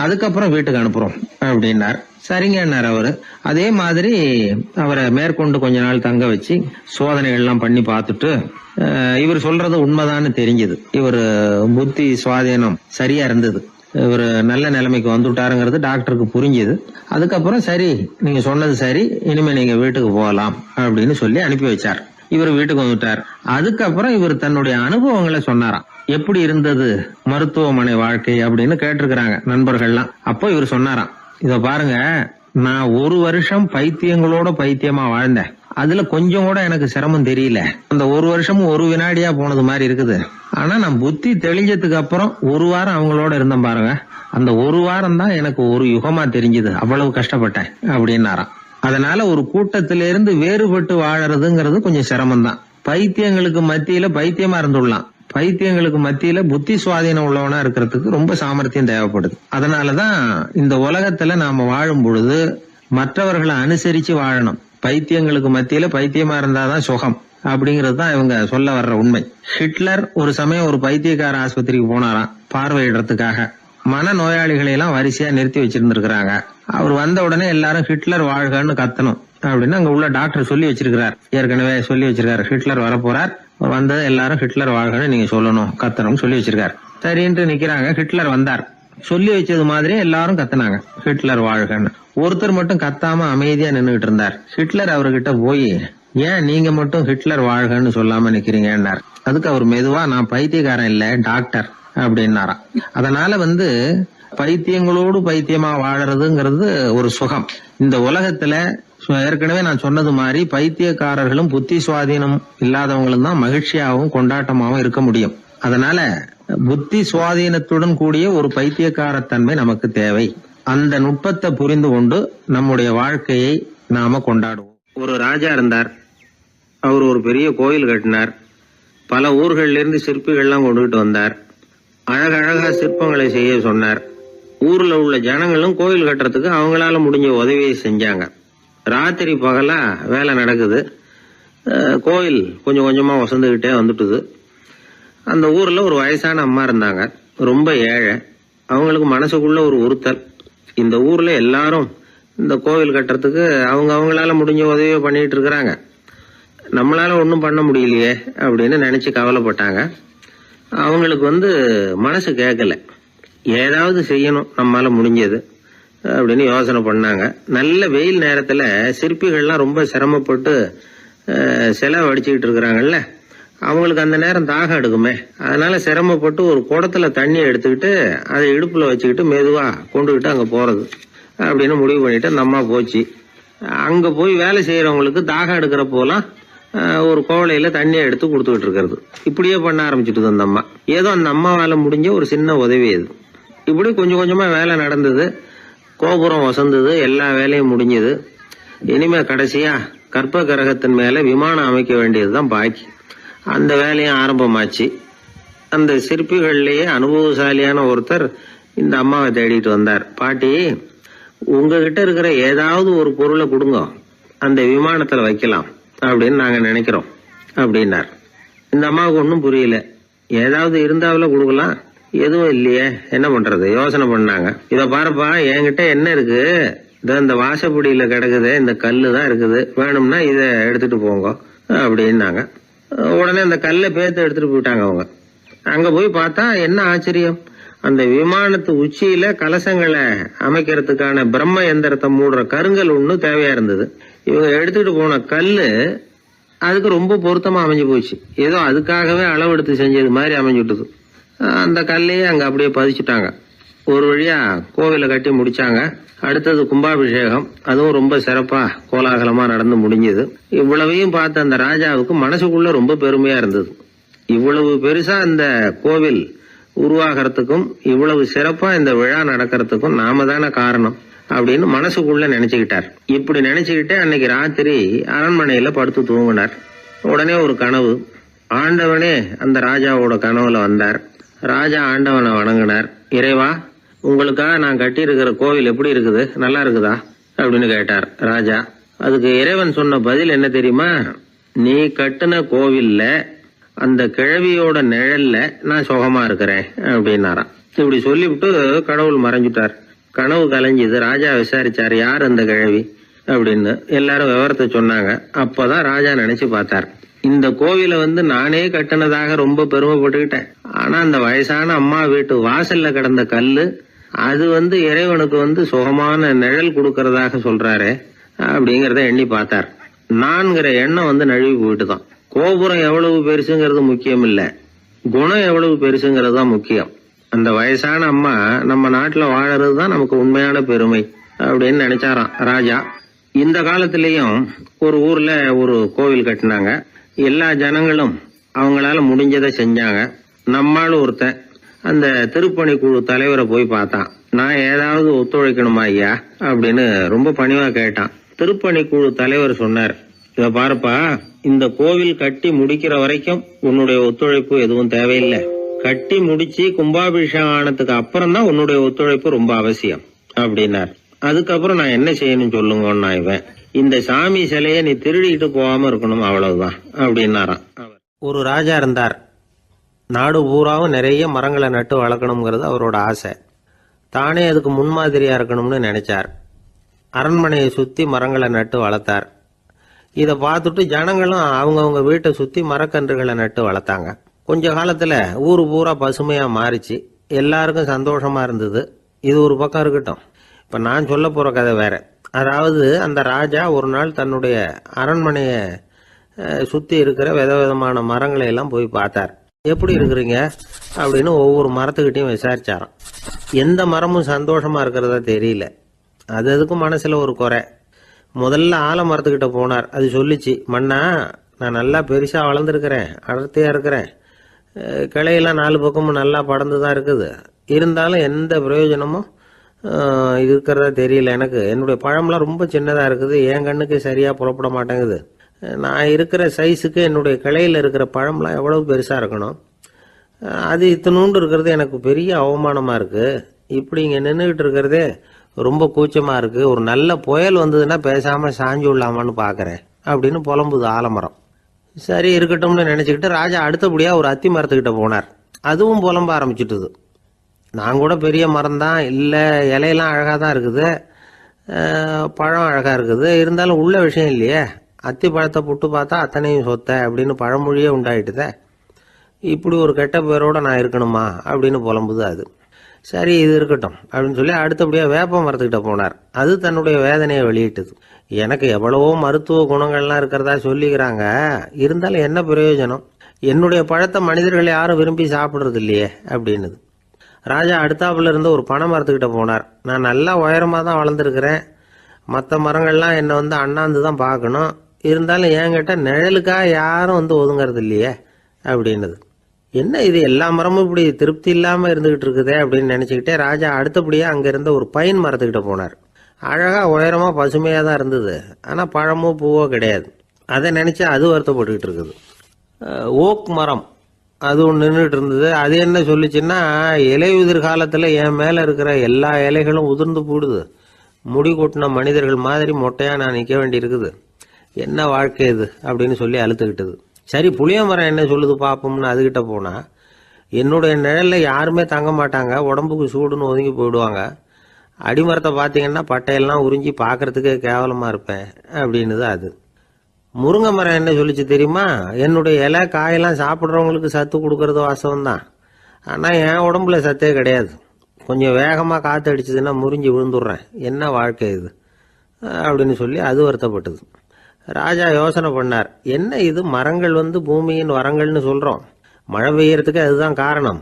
அதுக்கப்புறம் வீட்டுக்கு அனுப்புறோம் அப்படின்னார். சரிங்கன்னார் அவரு. அதே மாதிரி அவரை மேற்கொண்டு கொஞ்ச நாள் தங்க வச்சு சோதனைகள்லாம் பண்ணி பார்த்துட்டு இவர் சொல்றது உண்மைதான்னு தெரிஞ்சது. இவர் புத்தி சுவாதீனம் சரியா இருந்தது, இவர் நல்ல நிலைமைக்கு வந்துட்டாருங்கிறது டாக்டருக்கு புரிஞ்சுது. அதுக்கப்புறம் சரி, நீங்க சொன்னது சரி, இனிமே நீங்க வீட்டுக்கு போகலாம் அப்படின்னு சொல்லி அனுப்பி வச்சார். இவர் வீட்டுக்கு வந்துட்டார். அதுக்கப்புறம் இவர் தன்னுடைய அனுபவங்களை சொன்னாராம். எப்படி இருந்தது மருத்துவமனை வாழ்க்கை அப்படின்னு கேட்டிருக்கிறாங்க நண்பர்கள்லாம். அப்போ இவர் சொன்னாராம், இத பாருங்க, நான் 1 வருஷம் பைத்தியங்களோட பைத்தியமா வாழ்ந்தேன். அதுல கொஞ்சம் கூட எனக்கு சிரமம் தெரியல. அந்த 1 வருஷமும் 1 வினாடியா போனது மாதிரி இருக்குது. ஆனா நான் புத்தி தெளிஞ்சதுக்கு அப்புறம் 1 வாரம் அவங்களோட இருந்தேன் பாருங்க, அந்த 1 வாரம் தான் எனக்கு 1 யுகமா தெரிஞ்சது. அவ்வளவு கஷ்டப்பட்டேன் அப்படின்னாராம். அதனால ஒரு கூட்டத்திலிருந்து வேறுபட்டு வாழறதுங்கிறது கொஞ்சம் சிரமம் தான். பைத்தியங்களுக்கு மத்தியில பைத்தியமா இருந்துடலாம், பைத்தியங்களுக்கு மத்தியில புத்தி சுவாதீனம் உள்ளவனா இருக்கிறதுக்கு ரொம்ப சாமர்த்தியம் தேவைப்படுது. அதனாலதான் இந்த உலகத்துல நாம வாழும் பொழுது மற்றவர்களை அனுசரிச்சு வாழணும். பைத்தியங்களுக்கு மத்தியில பைத்தியமா இருந்தாதான் சுகம் அப்படிங்கிறது தான் இவங்க சொல்ல வர்ற உண்மை. ஹிட்லர் ஒரு சமயம் ஒரு பைத்தியக்கார ஆஸ்பத்திரிக்கு போனாராம் பார்வையிடறதுக்காக. மன நோயாளிகளை எல்லாம் வரிசையா நிறுத்தி வச்சிருந்திருக்கிறாங்க. அவர் வந்த உடனே எல்லாரும் ஹிட்லர் வாழ்கன்னு கத்தணும் அப்படின்னு அங்க உள்ள டாக்டர் சொல்லி வச்சிருக்கிறார். ஏற்கனவே சொல்லி வச்சிருக்காரு, ஹிட்லர் வரப்போறார், வந்தது எல்லாரும் ஹிட்லர் வாழ்கன்னு நீங்க சொல்லணும், கத்தணும் சொல்லி வச்சிருக்காரு. சரின்ட்டு நிக்கிறாங்க. ஹிட்லர் வந்தார். சொல்லி வச்சது மாதிரி எல்லாரும் கத்துனாங்க, ஹிட்லர் வாழ்கன்னு. ஒருத்தர் மட்டும் கத்தாம அமைதியா நின்னுகிட்டு இருந்தார். ஹிட்லர் அவர்கிட்ட போய், ஏன் நீங்க மட்டும் ஹிட்லர் வாழ்கன்னு சொல்லாம நிக்கிறீங்கன்னார். அதுக்கு அவர் மெதுவா, நான் பைத்தியக்காரன் இல்ல, டாக்டர் அப்படின்னாராம். அதனால பைத்தியங்களோடு பைத்தியமா வாழறதுங்கிறது ஒரு சுகம். இந்த உலகத்துல ஏற்கனவே நான் சொன்னது மாதிரி பைத்தியக்காரர்களும் புத்தி சுவாதீனம் இல்லாதவங்களும் தான் மகிழ்ச்சியாகவும் கொண்டாட்டமாகவும் இருக்க முடியும். அதனால புத்தி சுவாதீனத்துடன் கூடிய ஒரு பைத்தியக்காரத்தன்மை நமக்கு தேவை. அந்த நுட்பத்தை புரிந்து கொண்டு நம்முடைய வாழ்க்கையை நாம கொண்டாடுவோம். ஒரு ராஜா இருந்தார். அவர் ஒரு பெரிய கோயில் கட்டினார். பல ஊர்கள்ல இருந்து சிற்பிகள்லாம் கொண்டுகிட்டு வந்தார். அழகழகா சிற்பங்களை செய்ய சொன்னார். ஊர்ல உள்ள ஜனங்களும் கோயில் கட்டுறதுக்கு அவங்களால முடிஞ்ச உதவியை செஞ்சாங்க. ராத்திரி பகலா வேலை நடக்குது. கோயில் கொஞ்சம் கொஞ்சமா வசந்துகிட்டே வந்துட்டுது. அந்த ஊர்ல ஒரு வயசான அம்மா இருந்தாங்க, ரொம்ப ஏழை. அவங்களுக்கு மனசுக்குள்ள ஒரு உறுத்தல், இந்த ஊர்ல எல்லாரும் இந்த கோவில் கட்டுறதுக்கு அவங்களால முடிஞ்ச உதவியை பண்ணிட்டு இருக்கிறாங்க, நம்மளால ஒன்றும் பண்ண முடியலையே அப்படின்னு நினைச்சு கவலைப்பட்டாங்க. அவங்களுக்கு மனசு கேட்கல, ஏதாவது செய்யணும் நம்மளால முடிஞ்சது. அப்படின்னு யோசனை பண்ணாங்க. நல்ல வெயில் நேரத்தில் சிற்பிகள்லாம் ரொம்ப சிரமப்பட்டு சிலை வடிச்சுக்கிட்டு இருக்கிறாங்கல்ல, அவங்களுக்கு அந்த நேரம் தாகம் எடுக்குமே. அதனால சிரமப்பட்டு ஒரு குடத்துல தண்ணி எடுத்துக்கிட்டு அதை இடுப்புல வச்சுக்கிட்டு மெதுவா கொண்டுகிட்டு அங்க போறது அப்படின்னு முடிவு பண்ணிட்டு அந்த அம்மா போச்சு. அங்க போய் வேலை செய்யறவங்களுக்கு தாகம் எடுக்கிற போலாம் ஒரு கோவலையில தண்ணியை எடுத்து கொடுத்துக்கிட்டு இருக்கிறது. இப்படியே பண்ண ஆரம்பிச்சுட்டு அந்த அம்மா. ஏதோ அந்த அம்மாவால முடிஞ்ச ஒரு சின்ன உதவி அது. இப்படி கொஞ்சம் கொஞ்சமா வேலை நடந்தது. கோபுரம் வசந்தது, எல்லா வேலையும் முடிஞ்சது. இனிமே கடைசியா கற்ப கிரகத்தின் மேல விமானம் அமைக்க வேண்டியதுதான் பாக்கி. அந்த வேலையும் ஆரம்பமாச்சு. அந்த சிற்பிகள்லயே அனுபவசாலியான ஒருத்தர் இந்த அம்மாவை தேடிட்டு வந்தார். பாட்டி, உங்ககிட்ட இருக்கிற ஏதாவது ஒரு பொருளை கொடுங்க, அந்த விமானத்துல வைக்கலாம் அப்படின்னு நாங்க நினைக்கிறோம் அப்படின்னார். இந்த அம்மாவுக்கு ஒன்றும் புரியல. ஏதாவது இருந்தாவில கொடுக்கலாம், எதுவும் இல்லையே, என்ன பண்றது யோசனை பண்ணாங்க. இத பாருப்பா, என்கிட்ட என்ன இருக்கு, இந்த வாசப்படியில கிடக்குது, இந்த கல்லு தான் இருக்குது, வேணும்னா இத எடுத்துட்டு போங்க அப்படின்னாங்க. உடனே அந்த கல்லை பேத்து எடுத்துட்டு போயிட்டாங்க அவங்க. அங்க போய் பார்த்தா என்ன ஆச்சரியம், அந்த விமானத்து உச்சியில கலசங்களை அமைக்கிறதுக்கான பிரம்ம எந்திரத்தை மூடுற கருங்கல் ஒண்ணு தேவையா இருந்தது. இவங்க எடுத்துட்டு போன கல்லு அதுக்கு ரொம்ப பொருத்தமா அமைஞ்சு போச்சு. ஏதோ அதுக்காகவே அளவெடுத்து செஞ்சது மாதிரி அமைஞ்சுட்டுது. அந்த கல்லையே அங்க அப்படியே பதிச்சுட்டாங்க. ஒரு வழியா கோவிலை கட்டி முடிச்சாங்க. அடுத்தது கும்பாபிஷேகம். அதுவும் ரொம்ப சிறப்பா கோலாகலமா நடந்து முடிஞ்சது. இவ்வளவையும் பார்த்த அந்த ராஜாவுக்கு மனசுக்குள்ள ரொம்ப பெருமையா இருந்தது. இவ்வளவு பெருசா இந்த கோவில் உருவாகிறதுக்கும் இவ்வளவு சிறப்பா இந்த விழா நடக்கிறதுக்கும் நாம தானே காரணம் அப்படின்னு மனசுக்குள்ள நினைச்சுக்கிட்டார். இப்படி நினைச்சுக்கிட்டே அன்னைக்கு ராத்திரி அரண்மனையில படுத்து தூங்கினார். உடனே ஒரு கனவு. ஆண்டவனே அந்த ராஜாவோட கனவுல வந்தார். ராஜா ஆண்டவனை வணங்கினார். இறைவா, உங்களுக்காக நான் கட்டி இருக்கிற கோவில் எப்படி இருக்குது, நல்லா இருக்குதா அப்படின்னு கேட்டார் ராஜா. அதுக்கு இறைவன் சொன்ன பதில் என்ன தெரியுமா, நீ கட்டின கோவில்ல அந்த கிழவியோட நிழல்ல நான் சுகமா இருக்கிறேன் அப்படின்னாராம். இப்படி சொல்லிவிட்டு கடவுள் மறைஞ்சுட்டார். கனவு கலைஞ்சது. ராஜா விசாரிச்சார், யார் அந்த கிழவி அப்படின்னு. எல்லாரும் விவரத்தை சொன்னாங்க. அப்பதான் ராஜா நினைச்சு பார்த்தார், இந்த கோவிலை நானே கட்டினதாக ரொம்ப பெருமைப்பட்டுக்கிட்டேன். ஆனா அந்த வயசான அம்மா வீட்டு வாசல்ல கிடந்த கல்லு அது இறைவனுக்கு சுகமான நிழல் கொடுக்கறதாக சொல்றாரு அப்படிங்கறத எண்ணி பார்த்தார். நான்கிற எண்ணம் நழுவி போயிட்டுதான். கோபுரம் எவ்வளவு பெருசுங்கிறது முக்கியம் இல்ல, குணம் எவ்வளவு பெருசுங்கிறது தான் முக்கியம். அந்த வயசான அம்மா நம்ம நாட்டுல வாழறது தான் நமக்கு உண்மையான பெருமை அப்படின்னு நினைச்சாராம் ராஜா. இந்த காலத்திலயும் ஒரு ஊர்ல ஒரு கோவில் கட்டினாங்க. எல்லா ஜனங்களும் அவங்களால முடிஞ்சதை செஞ்சாங்க. நம்மாலும் ஒருத்தன் அந்த திருப்பணி குழு தலைவரை போய் பார்த்தான். நான் ஏதாவது ஒத்துழைக்கணுமா ஐயா அப்படின்னு ரொம்ப பணிவா கேட்டான். திருப்பணி குழு தலைவர் சொன்னார், இத பாருப்பா, இந்த கோவில் கட்டி முடிக்கிற வரைக்கும் உன்னுடைய ஒத்துழைப்பு எதுவும் தேவையில்லை. கட்டி முடிச்சு கும்பாபிஷேகம் ஆனதுக்கு அப்புறம் தான் உன்னுடைய ஒத்துழைப்பு ரொம்ப அவசியம் அப்படின்னார். அதுக்கப்புறம் நான் என்ன செய்யணும் சொல்லுங்கன்னா, இவன் இந்த சாமி சிலையை நீ திருடிட்டு போகாம இருக்கணும், அவ்வளவுதான் அப்படின்னாராம். ஒரு ராஜா இருந்தார். நாடு பூராவும் நிறைய மரங்களை நட்டு வளர்க்கணுங்கிறது அவரோட ஆசை. தானே அதுக்கு முன்மாதிரியா இருக்கணும்னு நினைச்சார். அரண்மனையை சுத்தி மரங்களை நட்டு வளர்த்தார். இதை பார்த்துட்டு ஜனங்களும் அவங்கவுங்க வீட்டை சுத்தி மரக்கன்றுகளை நட்டு வளர்த்தாங்க. கொஞ்ச காலத்துல ஊரு பூரா பசுமையா மாறிச்சு. எல்லாருக்கும் சந்தோஷமா இருந்தது. இது ஒரு பக்கம் இருக்கட்டும். இப்ப நான் சொல்ல போற கதை வேற. அதாவது அந்த ராஜா ஒரு நாள் தன்னுடைய அரண்மனைய சுத்தி இருக்கிற விதவிதமான மரங்களை எல்லாம் போய் பார்த்தார். எப்படி இருக்கிறீங்க அப்படின்னு ஒவ்வொரு மரத்துக்கிட்டையும் விசாரிச்சாராம். எந்த மரமும் சந்தோஷமா இருக்கிறதா தெரியல. அது அதுக்கும் மனசுல ஒரு குறை. முதல்ல ஆலமரத்துக்கிட்ட போனார். அது சொல்லிச்சு, மண்ணா, நான் நல்லா பெருசா வளர்ந்துருக்கிறேன், அடர்த்தியா இருக்கிறேன், கிளையெல்லாம் நாலு பக்கமும் நல்லா படர்ந்துதான் இருக்குது, இருந்தாலும் எந்த பிரயோஜனமும் இருக்கிறதா தெரியல எனக்கு. என்னுடைய பழம்லாம் ரொம்ப சின்னதா இருக்குது, என் கண்ணுக்கு சரியா புறப்பட மாட்டேங்குது. நான் இருக்கிற சைஸுக்கு என்னுடைய கிளையில இருக்கிற பழம்லாம் எவ்வளவு பெருசா இருக்கணும், அது இத்தினூண்டு இருக்கிறது எனக்கு பெரிய அவமானமா இருக்கு. இப்படி இங்க நின்றுகிட்டு இருக்கிறதே ரொம்ப கூச்சமா இருக்கு. ஒரு நல்ல புயல் வந்ததுன்னா பேசாம சாஞ்சு விடலாமான்னு பாக்குறேன் அப்படின்னு புலம்புது ஆலமரம். சரி இருக்கட்டும்னு நினைச்சுக்கிட்டு ராஜா அடுத்தபடியா ஒரு அத்தி மரத்துக்கிட்ட போனார். அதுவும் புலம்ப ஆரம்பிச்சுட்டுது. நான் கூட பெரிய மரம் தான், இல்லை இலையெல்லாம் அழகா தான் இருக்குது, பழம் அழகா இருக்குது, இருந்தாலும் உள்ள விஷயம் இல்லையே. அத்தி பழத்தை புட்டு பார்த்தா அத்தனையும் சொத்த அப்படின்னு பழமொழியே உண்டாயிட்டுதே. இப்படி ஒரு கெட்ட பேரோட நான் இருக்கணுமா அப்படின்னு புலம்புது அது. சரி இது இருக்கட்டும் அப்படின்னு சொல்லி அடுத்தபடியாக வேப்ப மரத்துக்கிட்ட போனார். அது தன்னுடைய வேதனையை வெளியிட்டது. எனக்கு எவ்வளவோ மருத்துவ குணங்கள்லாம் இருக்கிறதா சொல்லிக்கிறாங்க, இருந்தாலும் என்ன பிரயோஜனம், என்னுடைய பழத்தை மனிதர்கள் யாரும் விரும்பி சாப்பிட்றது இல்லையே அப்படின்னுது. ராஜா அடுத்தாப்புல இருந்து ஒரு பனை மரத்துக்கிட்ட போனார். நான் நல்லா உயரமாக தான் வளர்ந்துருக்கிறேன், மற்ற மரங்கள்லாம் என்னை அண்ணாந்து தான் பார்க்கணும், இருந்தாலும் என்கிட்ட நிழலுக்காக யாரும் ஒதுங்கிறது இல்லையே அப்படின்னுது. என்ன இது எல்லா மரமும் இப்படி திருப்தி இல்லாமல் இருந்துகிட்டு இருக்குதே அப்படின்னு நினச்சிக்கிட்டே ராஜா அடுத்தபடியாக அங்கே இருந்த ஒரு பைன் மரத்துக்கிட்ட போனார். அழகாக உயரமாக பசுமையாக தான் இருந்தது, ஆனால் பழமோ பூவோ கிடையாது. அதை நினச்சி அது வருத்தப்பட்டுக்கிட்டு இருக்குது. ஓக் மரம் அது ஒன்று நின்றுட்டு இருந்தது. அது என்ன சொல்லிச்சுன்னா, இலையுதிர் காலத்தில் என் மேலே இருக்கிற எல்லா இலைகளும் உதிர்ந்து போடுது, முடி கொட்டின மனிதர்கள் மாதிரி மொட்டையாக நான் நிற்க வேண்டி இருக்குது, என்ன வாழ்க்கை இது அப்படின்னு சொல்லி அழுத்துக்கிட்டது. சரி புளிய மரம் என்ன சொல்லுது பார்ப்போம்னு அதுகிட்ட போனால், என்னுடைய நிழலில் யாருமே தங்க மாட்டாங்க, உடம்புக்கு சூடுன்னு ஒதுங்கி போயிடுவாங்க, அடிமரத்தை பார்த்தீங்கன்னா பட்டையெல்லாம் உறிஞ்சி பார்க்கறதுக்கே கேவலமாக இருப்பேன் அப்படின்னுது அது. முருங்கை மரம் என்ன சொல்லிச்சு தெரியுமா, என்னுடைய இலை காயெல்லாம் சாப்பிட்றவங்களுக்கு சத்து கொடுக்கறது வாசம்தான், ஆனால் என் உடம்புல சத்தே கிடையாது, கொஞ்சம் வேகமாக காற்று அடிச்சதுன்னா முறிஞ்சி விழுந்துடுறேன், என்ன வாழ்க்கை இது அப்படின்னு சொல்லி அது வருத்தப்பட்டது. ராஜா யோசனை பண்ணார், என்ன இது மரங்கள் பூமியின் வரங்கள்னு சொல்கிறோம், மழை பெய்யறதுக்கு அதுதான் காரணம்,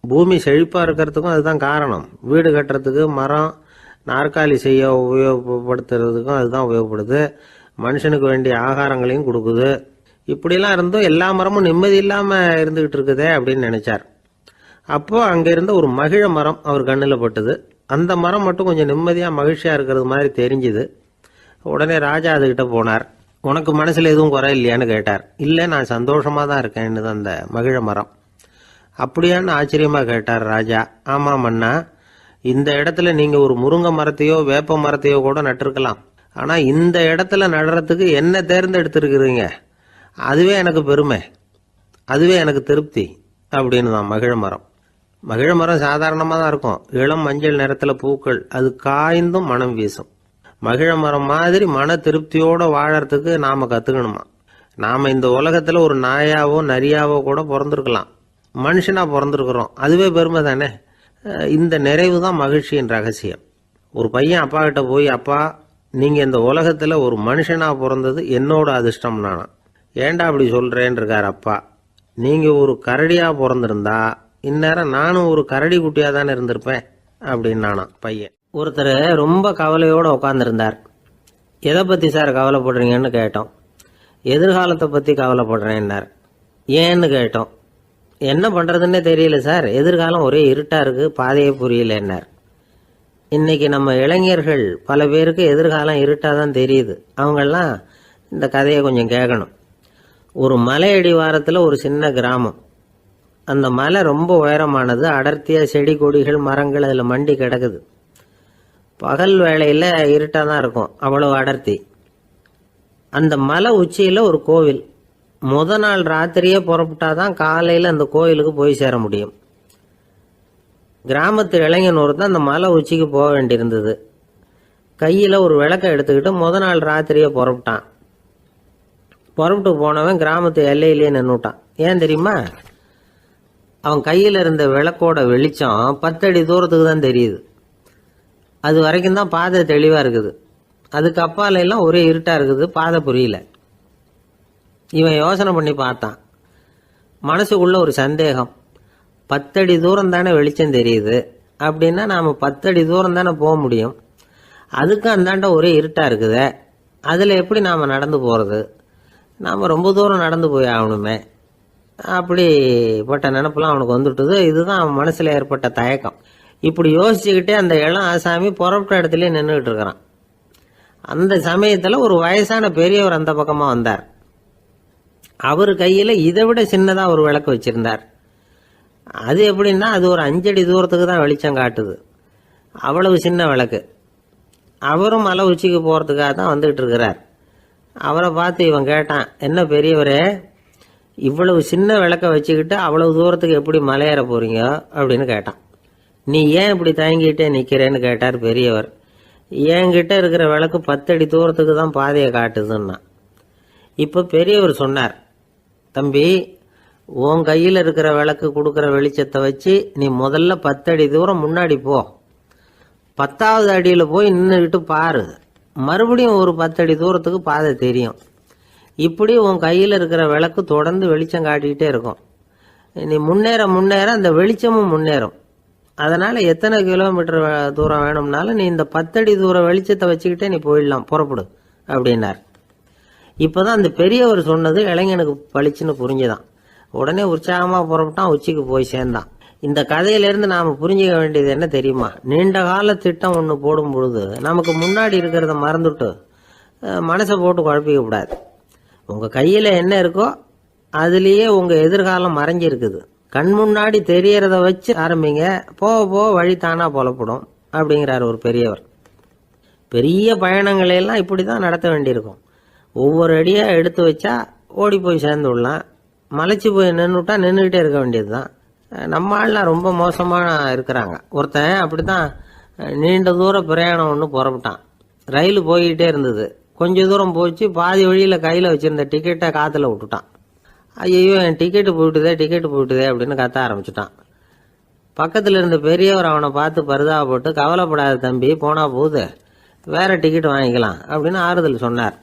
பூமி செழிப்பாக இருக்கிறதுக்கும் அதுதான் காரணம், வீடு கட்டுறதுக்கு மரம், நாற்காலி செய்ய உபயோகப்படுத்துறதுக்கும் அதுதான் உபயோகப்படுது, மனுஷனுக்கு வேண்டிய ஆகாரங்களையும் கொடுக்குது, இப்படிலாம் இருந்தும் எல்லா மரமும் நிம்மதி இல்லாமல் இருந்துகிட்டு இருக்குதே அப்படின்னு நினைச்சார். அப்போ அங்கே இருந்த ஒரு மகிழ மரம் அவர் கண்ணில் பட்டுது. அந்த மரம் மட்டும் கொஞ்சம் நிம்மதியாக மகிழ்ச்சியாக இருக்கிறது மாதிரி தெரிஞ்சுது. உடனே ராஜா அதுகிட்ட போனார். உனக்கு மனசில் எதுவும் குறை இல்லையான்னு கேட்டார். இல்லை, நான் சந்தோஷமாக தான் இருக்கேன்னு அந்த மகிழ மரம். அப்படியான்னு ஆச்சரியமாக கேட்டார் ராஜா. ஆமாம் மன்னா, இந்த இடத்துல நீங்கள் ஒரு முருங்கை மரத்தையோ வேப்ப மரத்தையோ கூட நட்டிருக்கலாம், ஆனால் இந்த இடத்துல நடுறதுக்கு என்ன தேர்ந்தெடுத்துருக்குறீங்க, அதுவே எனக்கு பெருமை, அதுவே எனக்கு திருப்தி அப்படின்னு தான் மகிழ மரம். மகிழ மரம் சாதாரணமாக தான் இருக்கும், இளம் மஞ்சள் நிறத்தில் பூக்கள், அது காய்ந்தும் மனம் வீசும். மகிழ மரம் மாதிரி மன திருப்தியோடு வாழறதுக்கு நாம் கற்றுக்கணுமா. நாம் இந்த உலகத்தில் ஒரு நாயாவோ நரியாவோ கூட பிறந்திருக்கலாம், மனுஷனாக பிறந்திருக்கிறோம், அதுவே பெருமை தானே. இந்த நிறைவு தான் மகிழ்ச்சியின் ரகசியம். ஒரு பையன் அப்பா கிட்ட போய், அப்பா நீங்கள் இந்த உலகத்தில் ஒரு மனுஷனாக பிறந்தது என்னோட அதிர்ஷ்டம் நானா. ஏண்டா அப்படி சொல்கிறேன்னு இருக்கார் அப்பா. நீங்கள் ஒரு கரடியாக பிறந்திருந்தா இந்நேரம் நானும் ஒரு கரடி குட்டியாக தானே இருந்திருப்பேன் அப்படின்னு நானா பையன். ஒருத்தர் ரொம்ப கவலையோடு உட்காந்துருந்தார். எதை பற்றி சார் கவலைப்படுறீங்கன்னு கேட்டோம். எதிர்காலத்தை பற்றி கவலைப்படுறேன்னார். ஏன்னு கேட்டோம். என்ன பண்ணுறதுன்னே தெரியல சார், எதிர்காலம் ஒரே இருட்டாக இருக்குது, பாதையே புரியலன்னார். இன்றைக்கி நம்ம இளைஞர்கள் பல பேருக்கு எதிர்காலம் இருட்டாக தான் தெரியுது. அவங்கெல்லாம் இந்த கதையை கொஞ்சம் கேட்கணும். ஒரு மலை அடிவாரத்தில் ஒரு சின்ன கிராமம். அந்த மலை ரொம்ப உயரமானது, அடர்த்தியாக செடி கொடிகள் மரங்கள் அதில் மண்டி கிடக்குது. பகல் வேளையில் இருட்டாக தான் இருக்கும், அவ்வளோ அடர்த்தி. அந்த மலை உச்சியில் ஒரு கோவில். நாள் ராத்திரியே புறப்பட்டாதான் காலையில் அந்த கோயிலுக்கு போய் சேர முடியும். கிராமத்து இளைஞன் ஒருத்தன் அந்த மலை உச்சிக்கு போக வேண்டியிருந்தது. கையில் ஒரு விளக்கை எடுத்துக்கிட்டு நாள் ராத்திரியே புறப்பட்டான். புறப்பட்டு போனவன் கிராமத்து எல்லையிலேயே நின்றுட்டான். ஏன் தெரியுமா? அவன் கையில் இருந்த விளக்கோட வெளிச்சம் 10 அடி தூரத்துக்கு தான் தெரியுது. அது வரைக்கும் தான் பாதை தெளிவாக இருக்குது. அதுக்கு அப்பால எல்லாம் ஒரே இருட்டாக இருக்குது, பாதை புரியல. இவன் யோசனை பண்ணி பார்த்தான். மனசுக்குள்ள ஒரு சந்தேகம். 10 அடி தூரம் தானே வெளிச்சம் தெரியுது, அப்படின்னா நாம் 10 அடி தூரம் தானே போக முடியும். அதுக்கு அந்தாண்ட ஒரே இருட்டாக இருக்குதே, அதில் எப்படி நாம் நடந்து போகிறது? நாம் ரொம்ப தூரம் நடந்து போய் ஆகணுமே. அப்படிப்பட்ட நினப்பெல்லாம் அவனுக்கு வந்துட்டுது. இதுதான் அவன் மனசில் ஏற்பட்ட தயக்கம். இப்படி யோசிச்சுக்கிட்டே அந்த இளம் ஆசாமி புறப்பட்ட இடத்துலயே நின்றுக்கிட்டு இருக்கிறான். அந்த சமயத்தில் ஒரு வயசான பெரியவர் அந்த பக்கமாக வந்தார். அவர் கையில் இதை விட சின்னதாக ஒரு விளக்கு வச்சிருந்தார். அது எப்படின்னா, அது ஒரு 5 அடி தூரத்துக்கு தான் வெளிச்சம் காட்டுது, அவ்வளவு சின்ன விளக்கு. அவரும் மலை உச்சிக்கு போகிறதுக்காக தான் வந்துகிட்டு இருக்கிறார். அவரை பார்த்து இவன் கேட்டான், என்ன பெரியவரே, இவ்வளவு சின்ன விளக்க வச்சுக்கிட்டு அவ்வளவு தூரத்துக்கு எப்படி மலையேற போறீங்க அப்படின்னு கேட்டான். நீ ஏன் இப்படி தயங்கிட்டே நிற்கிறேன்னு கேட்டார் பெரியவர். என்கிட்ட இருக்கிற விளக்கு 10 அடி தூரத்துக்கு தான் பாதையை காட்டுதுன்னா. இப்போ பெரியவர் சொன்னார், தம்பி, உன் கையில் இருக்கிற விளக்கு கொடுக்குற வெளிச்சத்தை வச்சு நீ முதல்ல 10 அடி தூரம் முன்னாடி போ. 10வது அடியில் போய் நின்றுக்கிட்டு பாரு. மறுபடியும் ஒரு 10 அடி தூரத்துக்கு பாதை தெரியும். இப்படி உன் கையில் இருக்கிற விளக்கு தொடர்ந்து வெளிச்சம் காட்டிக்கிட்டே இருக்கும். நீ முன்னேற முன்னேற அந்த வெளிச்சமும் முன்னேறும். அதனால் எத்தனை கிலோமீட்டர் தூரம் வேணும்னாலும் நீ இந்த 10 அடி தூரம் வெளிச்சத்தை வச்சுக்கிட்டே நீ போயிடலாம், புறப்படு அப்படின்னார். இப்போதான் அந்த பெரியவர் சொன்னது இளைஞனுக்கு பளிச்சுன்னு புரிஞ்சுதான். உடனே உற்சாகமாக புறப்பட்டான், உச்சிக்கு போய் சேர்ந்தான். இந்த கதையிலேருந்து நாம் புரிஞ்சுக்க வேண்டியது என்ன தெரியுமா? நீண்ட கால திட்டம் ஒன்று போடும் பொழுது நமக்கு முன்னாடி இருக்கிறத மறந்துட்டு மனசை போட்டு குழப்பிக்க கூடாது. உங்கள் கையில் என்ன இருக்கோ அதுலேயே உங்கள் எதிர்காலம் மறைஞ்சிருக்குது. கண் முன்னாடி தெரியறத வச்சு ஆரம்பிங்க, போக போக வழி தானா புலப்படும் அப்படிங்கிறார் ஒரு பெரியவர். பெரிய பயணங்களையெல்லாம் இப்படி தான் நடத்த வேண்டியிருக்கும். ஒவ்வொரு அடியாக எடுத்து வச்சா ஓடி போய் சேர்ந்து விடலாம். மலைச்சு போய் நின்றுட்டா நின்றுக்கிட்டே இருக்க வேண்டியது தான். நம்ம ஆள்லாம் ரொம்ப மோசமான இருக்கிறாங்க. ஒருத்தன் அப்படி தான் நீண்ட தூர பிரயாணம் ஒன்று புறப்பட்டான். ரயில் போய்கிட்டே இருந்தது. கொஞ்சம் தூரம் போச்சு, பாதி வழியில் கையில் வச்சுருந்த டிக்கெட்டை காற்றுல விட்டுட்டான். ஐயோ என் டிக்கெட்டு போயிட்டுதே அப்படின்னு கத்த ஆரம்பிச்சுட்டான். பக்கத்தில் இருந்த பெரியவர் அவனை பார்த்து பரிதாபப்பட்டு, கவலைப்படாத தம்பி, போனா போகுது, வேற டிக்கெட் வாங்கிக்கலாம் அப்படின்னு ஆறுதல் சொன்னார்.